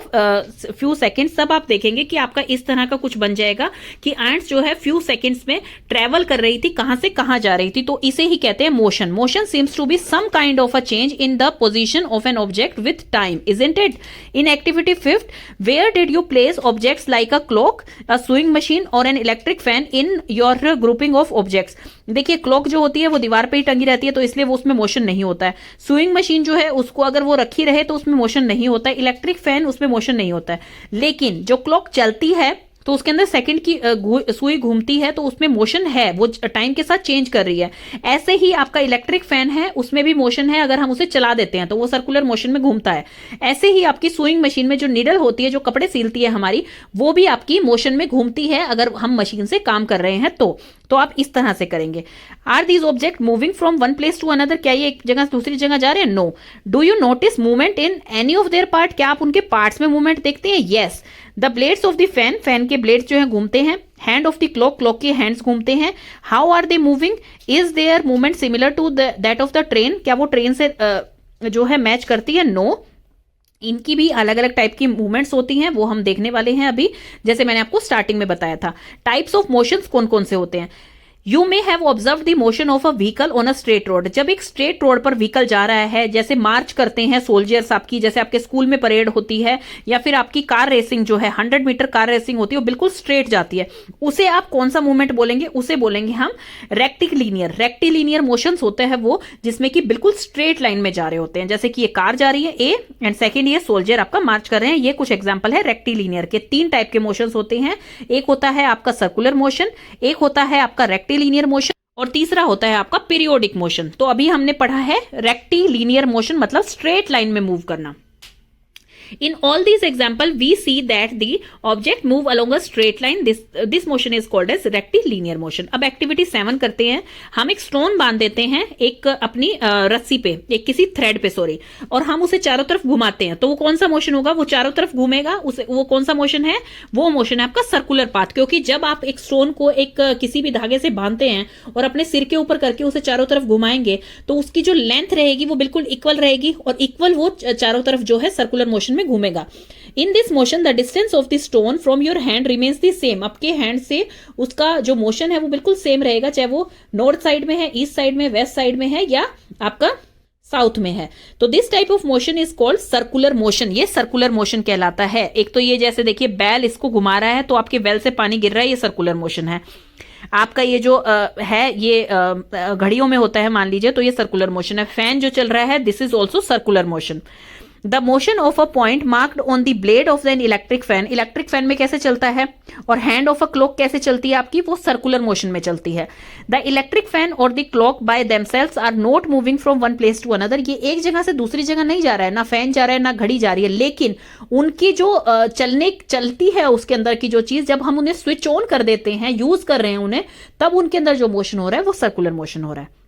few seconds. सब आप देखेंगे कि आपका इस तरह का कुछ बन जाएगा कि ants जो है few seconds में ट्रेवल कर रही थी, कहां से कहां जा रही थी, तो इसे ही कहते हैं motion. Motion seems to be some kind of a change in the position of an object with time, isn't it? In activity 5th, where did you place objects like a clock, a sewing machine or an electric fan in your grouping of objects? देखिए clock जो होती है वो दीवार पे ही टंगी रहती है, तो इसलिए वो उसमें मोशन नहीं होता है। स्विंग मशीन जो है उसको अगर वो रखी रहे तो उसमें मोशन नहीं होता है। इलेक्ट्रिक फैन, उसमें मोशन नहीं होता है। लेकिन जो क्लॉक चलती है तो उसके अंदर सेकंड की सुई घूमती है, तो उसमें मोशन है, वो टाइम के साथ चेंज कर रही है। ऐसे ही आपका इलेक्ट्रिक फैन है, उसमें भी मोशन है, अगर हम उसे चला देते हैं तो वो सर्कुलर मोशन में घूमता है। ऐसे ही आपकी सुइंग मशीन में जो निडल होती है, जो कपड़े सीलती है हमारी, वो भी आपकी मोशन में घूमती है अगर हम मशीन से काम कर रहे हैं तो आप इस तरह से करेंगे। Are these object moving from one place to another? क्या ये एक जगह से दूसरी जगह जा रहे हैं? No. Do you notice movement in any of their part? क्या आप उनके पार्ट्स में मूवमेंट देखते हैं? Yes. The blades of the fan, fan के ब्लेड्स जो है घूमते हैं। Hand of the clock, clock के हैंड्स घूमते हैं। How are they moving? Is there movement similar to that of the train? क्या वो ट्रेन से जो है मैच करती है? नो। इनकी भी अलग अलग टाइप की मूवमेंट्स होती हैं, वो हम देखने वाले हैं अभी, जैसे मैंने आपको स्टार्टिंग में बताया था। टाइप्स ऑफ मोशंस कौन कौन से होते हैं? You may have observe the motion of a vehicle on a straight road. जब एक स्ट्रेट रोड पर व्हीकल जा रहा है, जैसे मार्च करते हैं सोल्जर्स आपकी, जैसे आपके स्कूल में परेड होती है, या फिर आपकी कार रेसिंग जो है 100 मीटर कार रेसिंग होती है, वो बिल्कुल स्ट्रेट जाती है, उसे आप कौन सा मूवमेंट बोलेंगे? उसे बोलेंगे हम रेक्टिलिनियर। रेक्टिलिनियर मोशंस होते हैं वो जिसमें कि बिल्कुल स्ट्रेट लाइन में जा रहे होते हैं। जैसे कि ये कार जा रही है ए, एंड सेकेंड ये सोल्जर आपका मार्च कर रहे हैं। ये कुछ एग्जाम्पल है रेक्टिलिनियर के। 3 टाइप के मोशंस होते हैं। एक होता है आपका सर्कुलर मोशन, एक होता है आपका रेक्टिलिनियर मोशन, और तीसरा होता है आपका पीरियोडिक मोशन। तो अभी हमने पढ़ा है रेक्टिलिनियर मोशन, मतलब स्ट्रेट लाइन में मूव करना। In all these example, we see that the object move along a straight line. This motion is called as rectilinear motion. अब एक्टिविटी 7 करते हैं। हम एक स्टोन बांध देते हैं एक अपनी रस्सी पे, एक किसी थ्रेड पे सॉरी, और हम उसे चारों तरफ घुमाते हैं। तो वो कौन सा मोशन होगा? वो चारों तरफ घूमेगा। वो कौन सा मोशन है? वो मोशन है आपका सर्कुलर पाथ। क्योंकि जब आप एक स्टोन को एक किसी भी धागे से बांधते हैं और अपने सिर के ऊपर करके उसे चारों तरफ घुमाएंगे, तो उसकी जो लेंथ रहेगी वो बिल्कुल इक्वल रहेगी, और इक्वल वो चारों तरफ जो है सर्कुलर मोशन में घूमेगा। In this motion the distance of the stone from your hand remains the same. आपके हैंड से उसका जो मोशन है वो बिल्कुल सेम रहेगा, चाहे वो नॉर्थ साइड में है, ईस्ट साइड में, वेस्ट साइड में है, या आपका साउथ में है। तो this type of motion is called circular motion. ये सर्कुलर मोशन कहलाता है। एक तो ये जैसे देखिए बैल इसको घुमा रहा है तो आपके बैल से पानी गिर रहा है, ये सर्कुलर मोशन है। आपका ये जो है ये घड़ियों में होता है मान लीजिए, तो ये सर्कुलर मोशन है। फैन जो चल रहा है, this is also circular motion. The motion of a point marked on the blade of an electric fan, electric fan में कैसे चलता है, और हैंड ऑफ अ क्लॉक कैसे चलती है आपकी, वो सर्कुलर मोशन में चलती है। द इलेक्ट्रिक फैन और the clock by themselves are not moving from one place to another. ये एक जगह से दूसरी जगह नहीं जा रहा है, ना फैन जा रहा है ना घड़ी जा रही है, लेकिन उनकी जो चलती है उसके अंदर की जो चीज, जब हम उन्हें स्विच ऑन कर देते हैं, यूज कर रहे हैं उन्हें, तब उनके अंदर जो मोशन हो रहा है वो सर्कुलर मोशन हो रहा है।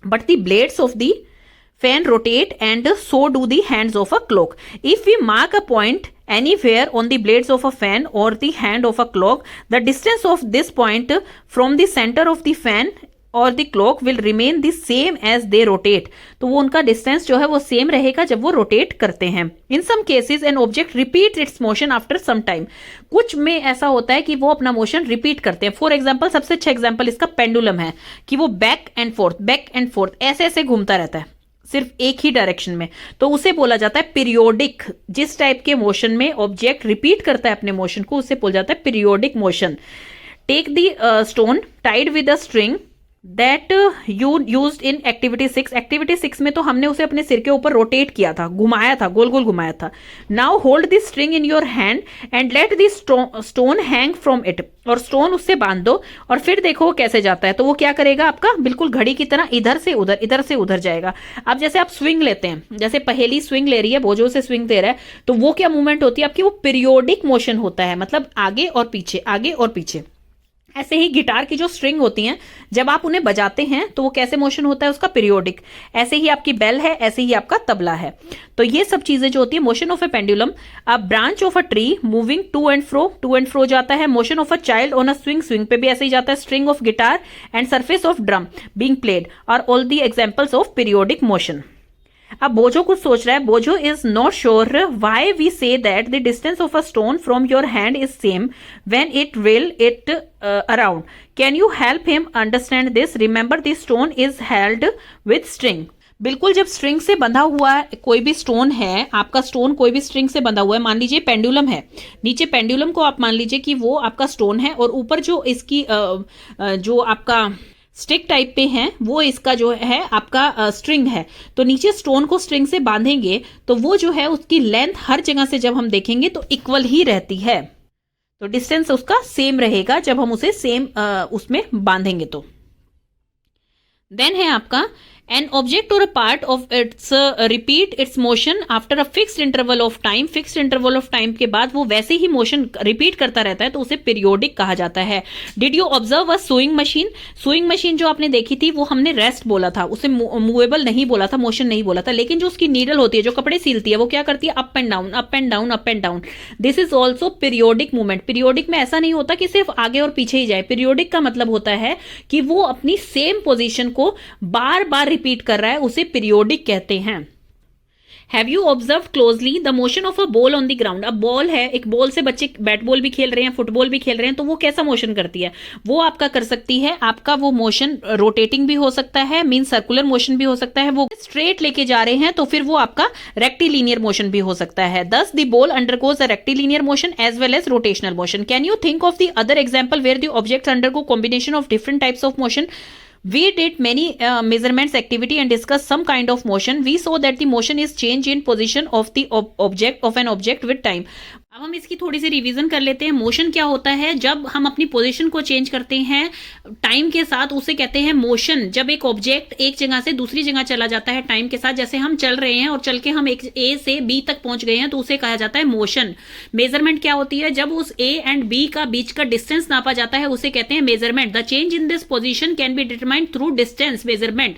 but the blades of the fan rotate and so do the hands of a clock. If we mark a point anywhere on the blades of a fan or the hand of a clock, the distance of this point from the center of the fan और the clock will remain the same as they rotate. तो वो उनका distance जो है वो same रहेगा जब वो रोटेट करते हैं. In some cases an object repeat its motion after some time. कुछ में ऐसा होता है कि वो अपना मोशन रिपीट करते हैं. फॉर एग्जाम्पल, सबसे अच्छा एग्जाम्पल इसका पेंडुलम है कि वो बैक एंड फोर्थ ऐसे ऐसे घूमता रहता है सिर्फ एक ही डायरेक्शन में. तो उसे बोला जाता है पीरियोडिक. जिस टाइप के मोशन में ऑब्जेक्ट रिपीट करता है अपने मोशन को, उसे बोला जाता है periodic motion. Take the stone tied with a string that you used in activity 6. Activity 6 में तो हमने उसे अपने सिर के ऊपर रोटेट किया था, घुमाया था, गोल गोल घुमाया था. Now hold this string in your hand and let this stone hang from it. और स्टोन उससे बांध दो और फिर देखो वो कैसे जाता है. तो वो क्या करेगा आपका, बिल्कुल घड़ी की तरह इधर से उधर जाएगा. अब जैसे आप स्विंग लेते हैं, जैसे पहेली स्विंग ले रही है, बोझों से स्विंग दे रहा है, तो वो क्या मूवमेंट होती है आपकी, वो पीरियोडिक मोशन होता है. मतलब आगे और पीछे, आगे और पीछे. ऐसे ही गिटार की जो स्ट्रिंग होती हैं, जब आप उन्हें बजाते हैं तो वो कैसे मोशन होता है उसका, पीरियोडिक. ऐसे ही आपकी बेल है, ऐसे ही आपका तबला है. तो ये सब चीजें जो होती है, motion of a pendulum. A branch of a tree moving to and fro जाता है. Motion of a child on a swing पे भी ऐसे ही जाता है. String of guitar and surface of drum being played are all the examples of periodic motion. अब बोझो कुछ सोच रहा है. Boojho is not sure why we say that the distance of a stone from your hand is same when it will it around. Can you help him understand this. Remember the stone is held with string. बिल्कुल, जब string से बंधा हुआ कोई भी stone है, आपका stone कोई भी स्ट्रिंग से बंधा हुआ है, मान लीजिए पेंडुलम है, नीचे पेंडुलम को आप मान लीजिए कि वो आपका स्टोन है और ऊपर जो इसकी जो आपका स्टिक टाइप पे है वो इसका जो है आपका स्ट्रिंग है. तो नीचे स्टोन को स्ट्रिंग से बांधेंगे तो वो जो है उसकी लेंथ हर जगह से जब हम देखेंगे तो इक्वल ही रहती है. तो डिस्टेंस उसका सेम रहेगा जब हम उसे सेम उसमें बांधेंगे. तो देन है आपका an object or a part of its repeat its motion after a fixed interval of time. fixed interval of time के बाद वो वैसे ही मोशन रिपीट करता रहता है तो उसे पीरियोडिक कहा जाता है. Did you observe a sewing machine. Sewing machine जो आपने देखी थी वो हमने रेस्ट बोला था, उसे मूवेबल नहीं बोला था, मोशन नहीं बोला था. लेकिन जो उसकी नीडल होती है, जो कपड़े सीलती है, वो क्या करती है, up and down up and down up and down. This is also periodic movement. Periodic में ऐसा नहीं होता कि सिर्फ आगे और पीछे ही जाए. पीरियोडिक का मतलब होता है कि वो अपनी सेम पोजिशन को बार बार रिपीट कर रहा है, उसे पीरियोडिक कहते हैं. Have you observe closely the motion of a ball on the ground. अब बॉल है, एक बॉल से बच्चे बैट बॉल भी खेल रहे हैं, फुटबॉल भी खेल रहे हैं, तो वो कैसा मोशन करती है, वो आपका कर सकती है. आपका वो मोशन रोटेटिंग भी हो सकता है, मीन सर्कुलर मोशन भी हो सकता है. वो स्ट्रेट लेके जा रहे हैं तो फिर वो आपका रेक्टिलिनियर मोशन भी हो सकता है. Thus the ball undergoes a rectilinear motion as well as rotational motion. Can you think of the other example where the objects undergo combination of different types of motion. We did many measurements activity and discussed some kind of motion. We saw that the motion is change in position of the object of an object with time. अब हम इसकी थोड़ी सी revision कर लेते हैं. Motion क्या होता है, जब हम अपनी पोजीशन को चेंज करते हैं टाइम के साथ, उसे कहते हैं मोशन. जब एक ऑब्जेक्ट एक जगह से दूसरी जगह चला जाता है टाइम के साथ, जैसे हम चल रहे हैं और चल के हम एक ए से बी तक पहुंच गए हैं, तो उसे कहा जाता है मोशन. मेजरमेंट क्या होती है, जब उस ए एंड बी का बीच का डिस्टेंस नापा जाता है, उसे कहते हैं measurement. The change in this position can be determined through distance measurement.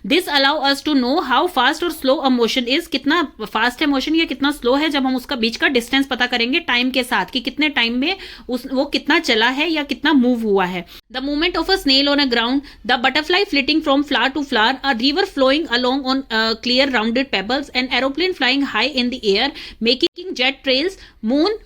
This allow us to know how fast or slow a motion is. कितना फास्ट है मोशन या कितना स्लो है, जब हम उसका बीच का डिस्टेंस पता करेंगे टाइम के साथ कि कितने टाइम में वो कितना चला है या कितना मूव हुआ है. The movement of a snail on a ground, the butterfly flitting from flower to flower, a river flowing along on clear rounded pebbles, an aeroplane flying high in the air making jet trails, moon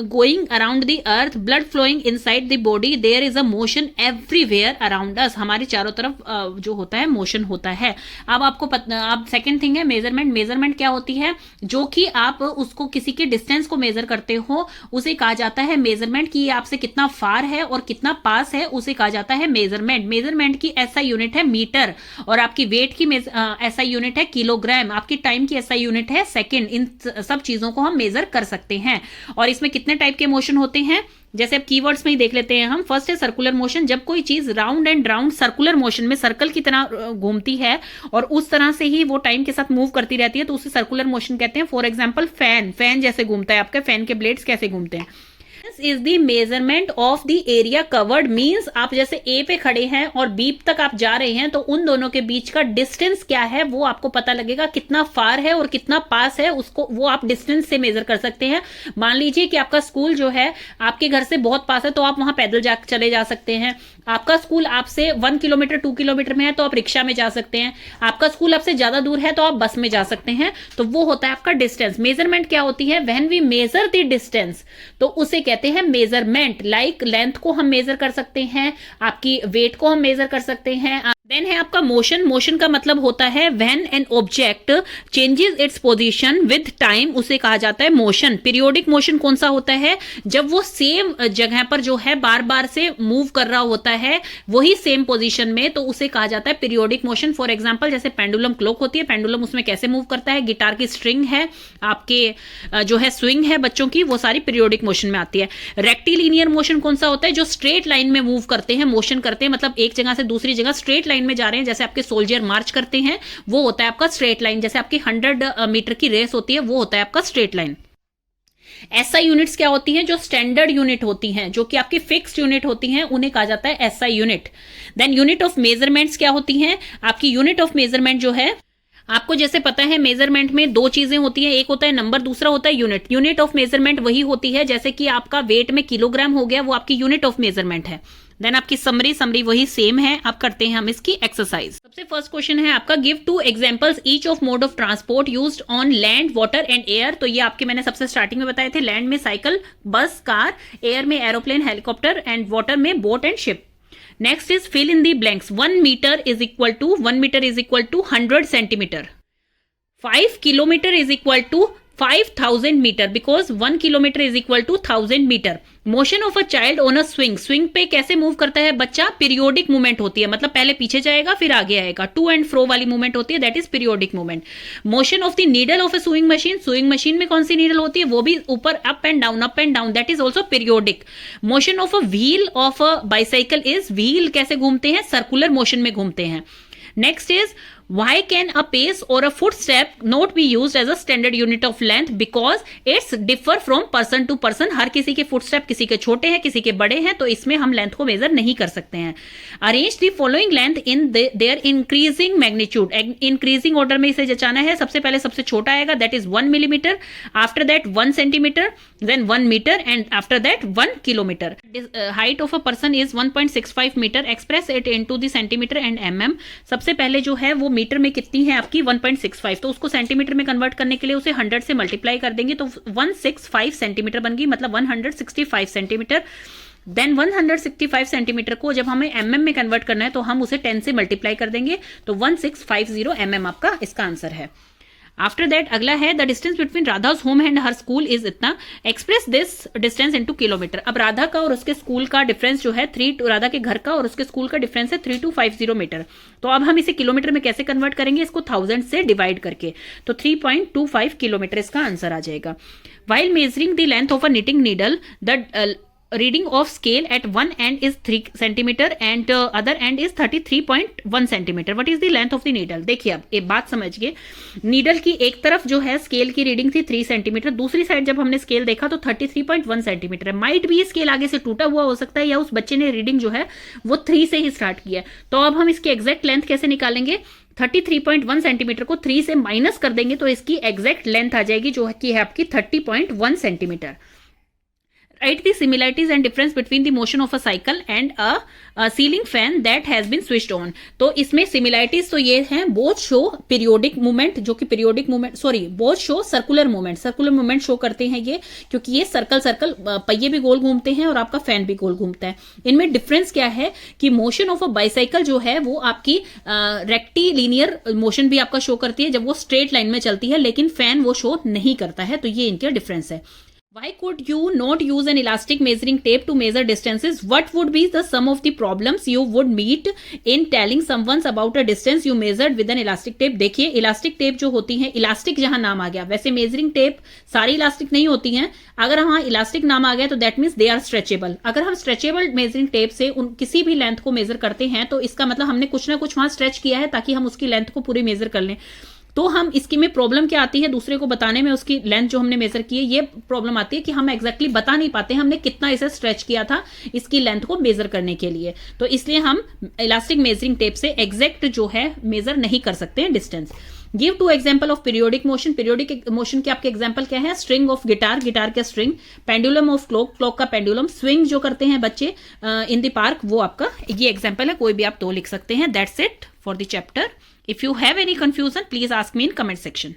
going around the earth, blood flowing inside the body, there is a motion everywhere around us. हमारे चारों तरफ जो होता है motion होता है. अब आपको अब सेकंड थिंग है मेजरमेंट. मेजरमेंट क्या होती है, जो कि आप उसको किसी के डिस्टेंस को मेजर करते हो, उसे कहा जाता है मेजरमेंट. कि आपसे कितना फार है और कितना पास है, उसे कहा जाता है मेजरमेंट. मेजरमेंट की ऐसा यूनिट है मीटर, और आपकी वेट की ऐसा यूनिट है किलोग्राम, आपकी टाइम की ऐसा यूनिट है सेकेंड. इन सब चीजों को हम मेजर कर सकते हैं. और इसमें कितने टाइप के मोशन होते हैं, जैसे अब कीवर्ड्स में ही देख लेते हैं हम. फर्स्ट है सर्कुलर मोशन. जब कोई चीज round and round circular motion में सर्कल की तरह घूमती है और उस तरह से ही वो टाइम के साथ मूव करती रहती है, तो उसे सर्कुलर मोशन कहते हैं. फॉर एग्जांपल फैन जैसे घूमता है, आपके फैन के ब्लेड्स कैसे घूमते हैं. Is the measurement of the area covered, means आप जैसे ए पे खड़े हैं और बी तक आप जा रहे हैं तो उन दोनों के बीच का डिस्टेंस क्या है वो आपको पता लगेगा, कितना फार है और कितना पास है उसको वो आप डिस्टेंस से मेजर कर सकते हैं। मान लीजिए कि आपका स्कूल जो है आपके घर से बहुत पास है तो आप वहां पैदल चले जा सकते हैं। आपका स्कूल आपसे 1 किलोमीटर 2 किलोमीटर में है तो आप रिक्शा में जा सकते हैं। आपका स्कूल आपसे ज्यादा दूर है तो आप बस में जा सकते हैं। तो वो होता है आपका डिस्टेंस। मेजरमेंट क्या होती है? When we measure the distance तो उसे कहते हैं मेजरमेंट। लाइक लेंथ को हम मेजर कर सकते हैं, आपकी वेट को हम मेजर कर सकते हैं। देन है आपका मोशन। मोशन का मतलब होता है when an object changes its position with time, उसे कहा जाता है मोशन। पीरियोडिक मोशन कौन सा होता है? जब वो सेम जगह पर जो है बार बार से मूव कर रहा होता है वही सेम पोजीशन में, तो उसे कहा जाता है पीरियोडिक मोशन। फॉर एग्जांपल जैसे पेंडुलम क्लॉक होती है, पेंडुलम उसमें कैसे मूव करता है, गिटार की स्ट्रिंग है, आपके जो है स्विंग है बच्चों की, वो सारी पीरियोडिक मोशन में आती है। रेक्टिलिनियर मोशन कौन सा होता है? जो स्ट्रेट लाइन में मूव करते हैं, मोशन करते हैं, मतलब एक जगह से दूसरी जगह स्ट्रेट लाइन में जा रहे हैं, जैसे आपके सोल्जर मार्च करते हैं, वो होता है आपका स्ट्रेट लाइन। जैसे आपकी 100 मीटर की रेस होती है वो होता है आपका स्ट्रेट लाइन। एसआई यूनिट्स क्या होती हैं? जो स्टैंडर्ड यूनिट होती हैं, जो कि आपकी फिक्स्ड यूनिट होती हैं, उन्हें कहा जाता है SI unit. Then unit of measurements क्या होती हैं? आपकी यूनिट ऑफ मेजरमेंट जो है, आपको जैसे पता है मेजरमेंट में दो चीजें होती हैं, एक होता है नंबर, दूसरा होता है यूनिट। यूनिट ऑफ मेजरमेंट वही होती है, जैसे कि आपका वेट में किलोग्राम हो गया, वो आपकी यूनिट ऑफ मेजरमेंट है। देन आपकी समरी वही सेम है। अब करते हैं हम इसकी एक्सरसाइज। सबसे फर्स्ट क्वेश्चन है आपका, give 2 examples each of mode of transport used on land, water and air. तो ये आपके मैंने सबसे स्टार्टिंग में बताए थे, लैंड में साइकिल, बस, कार, एयर में एरोप्लेन, हेलीकॉप्टर एंड वाटर में boat and ship. Next is fill in the blanks. 1 metre is equal to 100 centimetre. 5 kilometre is equal to 5000 metre, because 1 kilometre is equal to 1000 metre. Motion of a child on a swing. Swing पे कैसे move करता है बच्चा? Periodic movement होती है, मतलब पहले पीछे जाएगा फिर आगे आएगा, टू एंड फ्रो वाली मूवमेंट होती है, that is periodic movement. Motion of the needle of a swing machine. Swing machine में कौन सी नीडल होती है? वो भी ऊपर up and down, that is also periodic. Motion of a wheel of a bicycle is, wheel कैसे घूमते हैं? सर्कुलर मोशन में घूमते हैं। Next is why can a pace or a footstep not be used as a standard unit of length? Because it's differ from person to person. हर किसी के footstep किसी के छोटे हैं किसी के बड़े हैं, तो इसमें हम लेंथ को मेजर नहीं कर सकते हैं। Arrange the following length in their increasing magnitude. Increasing order में इसे जचाना है। सबसे पहले सबसे छोटा आएगा, that is 1 millimetre, after that 1 centimetre, then 1 metre and after that 1 kilometre. Height of a person is 1.65 metre, express it into the centimetre and mm। सबसे पहले जो है वो मीटर में कितनी है आपकी? 1.65, तो उसको सेंटीमीटर में कन्वर्ट करने के लिए उसे 100 से मल्टीप्लाई कर देंगे तो 165 सेंटीमीटर बन गई, मतलब 165 सेंटीमीटर। देन 165 सेंटीमीटर को जब हमें mm में कन्वर्ट करना है तो हम उसे 10 से मल्टीप्लाई कर देंगे, तो 1650 mm आपका इसका आंसर है। आफ्टर दैट अगला है, the distance between Radha's home and her school is इतना, express this distance into kilometre. अब राधा का और उसके स्कूल का डिफरेंस जो है राधा के घर का और उसके स्कूल का डिफरेंस है 3250 मीटर। तो अब हम इसे किलोमीटर में कैसे कन्वर्ट करेंगे? इसको 1000 से डिवाइड करके, तो 3.25 किलोमीटर इसका आंसर आ जाएगा। While measuring the length of a knitting needle, the reading of scale at one end is 3 centimeter and other end is 33.1 centimeter. What is the length of the needle? देखिए अब एक बात समझिए, needle की एक तरफ जो है स्केल की रीडिंग थी 3 सेंटीमीटर, दूसरी साइड जब हमने स्केल देखा तो 33.1 सेंटीमीटर है। माइट भी स्केल आगे से टूटा हुआ हो सकता है या उस बच्चे ने रीडिंग जो है वो 3 से ही स्टार्ट किया। तो अब हम इसकी एग्जैक्ट लेंथ कैसे निकालेंगे? 33.1 सेंटीमीटर को 3 से माइनस कर देंगे तो इसकी एग्जैक्ट लेंथ आ जाएगी जो कि है आपकी 30.1 centimetre. Write the similarities and difference between the motion of a cycle and a ceiling fan that has been switched on। तो इसमें सिमिलैरिटीज तो ये हैं, both show periodic movement, जो कि periodic movement both show circular movement show करते हैं ये, क्योंकि ये सर्कल पहिए भी गोल घूमते हैं और आपका फैन भी गोल घूमता है। इनमें डिफरेंस क्या है कि मोशन ऑफ अ बाइसाइकिल जो है वो आपकी रेक्टिलिनियर मोशन भी आपका शो करती है जब वो स्ट्रेट लाइन में चलती है, लेकिन फैन वो शो नहीं करता है, तो ये इनका डिफरेंस है। Why could you not use an elastic measuring tape to measure distances? What would be the sum of the problems you would meet in telling someone about a distance you measured with an elastic tape? देखिए elastic tape जो होती है, elastic जहां नाम आ गया, वैसे measuring tape सारी इलास्टिक नहीं होती हैं। अगर वहां इलास्टिक नाम आ गया तो that means they are stretchable. अगर हम स्ट्रेचेबल मेजरिंग टेप से किसी भी लेंथ को मेजर करते हैं तो इसका मतलब हमने कुछ ना कुछ वहां स्ट्रेच किया है ताकि हम उसकी लेंथ को पूरी मेजर कर लें। तो हम इसकी में प्रॉब्लम क्या आती है, दूसरे को बताने में उसकी लेंथ जो हमने मेजर की है, ये प्रॉब्लम आती है कि हम एग्जैक्टली बता नहीं पाते हमने कितना इसे स्ट्रेच किया था इसकी लेंथ को मेजर करने के लिए। तो इसलिए हम इलास्टिक मेजरिंग टेप से एग्जैक्ट जो है मेजर नहीं कर सकते हैं distance. Give two example of periodic motion. Periodic motion के आपके एग्जाम्पल क्या है? स्ट्रिंग ऑफ गिटार, गिटार का string, pendulum of clock, clock का पेंडुलम, स्विंग जो करते हैं बच्चे इन द पार्क, वो आपका ये एग्जाम्पल है। कोई भी आप दो लिख सकते हैं। That's it for the chapter. If you have any confusion please ask me in comment section.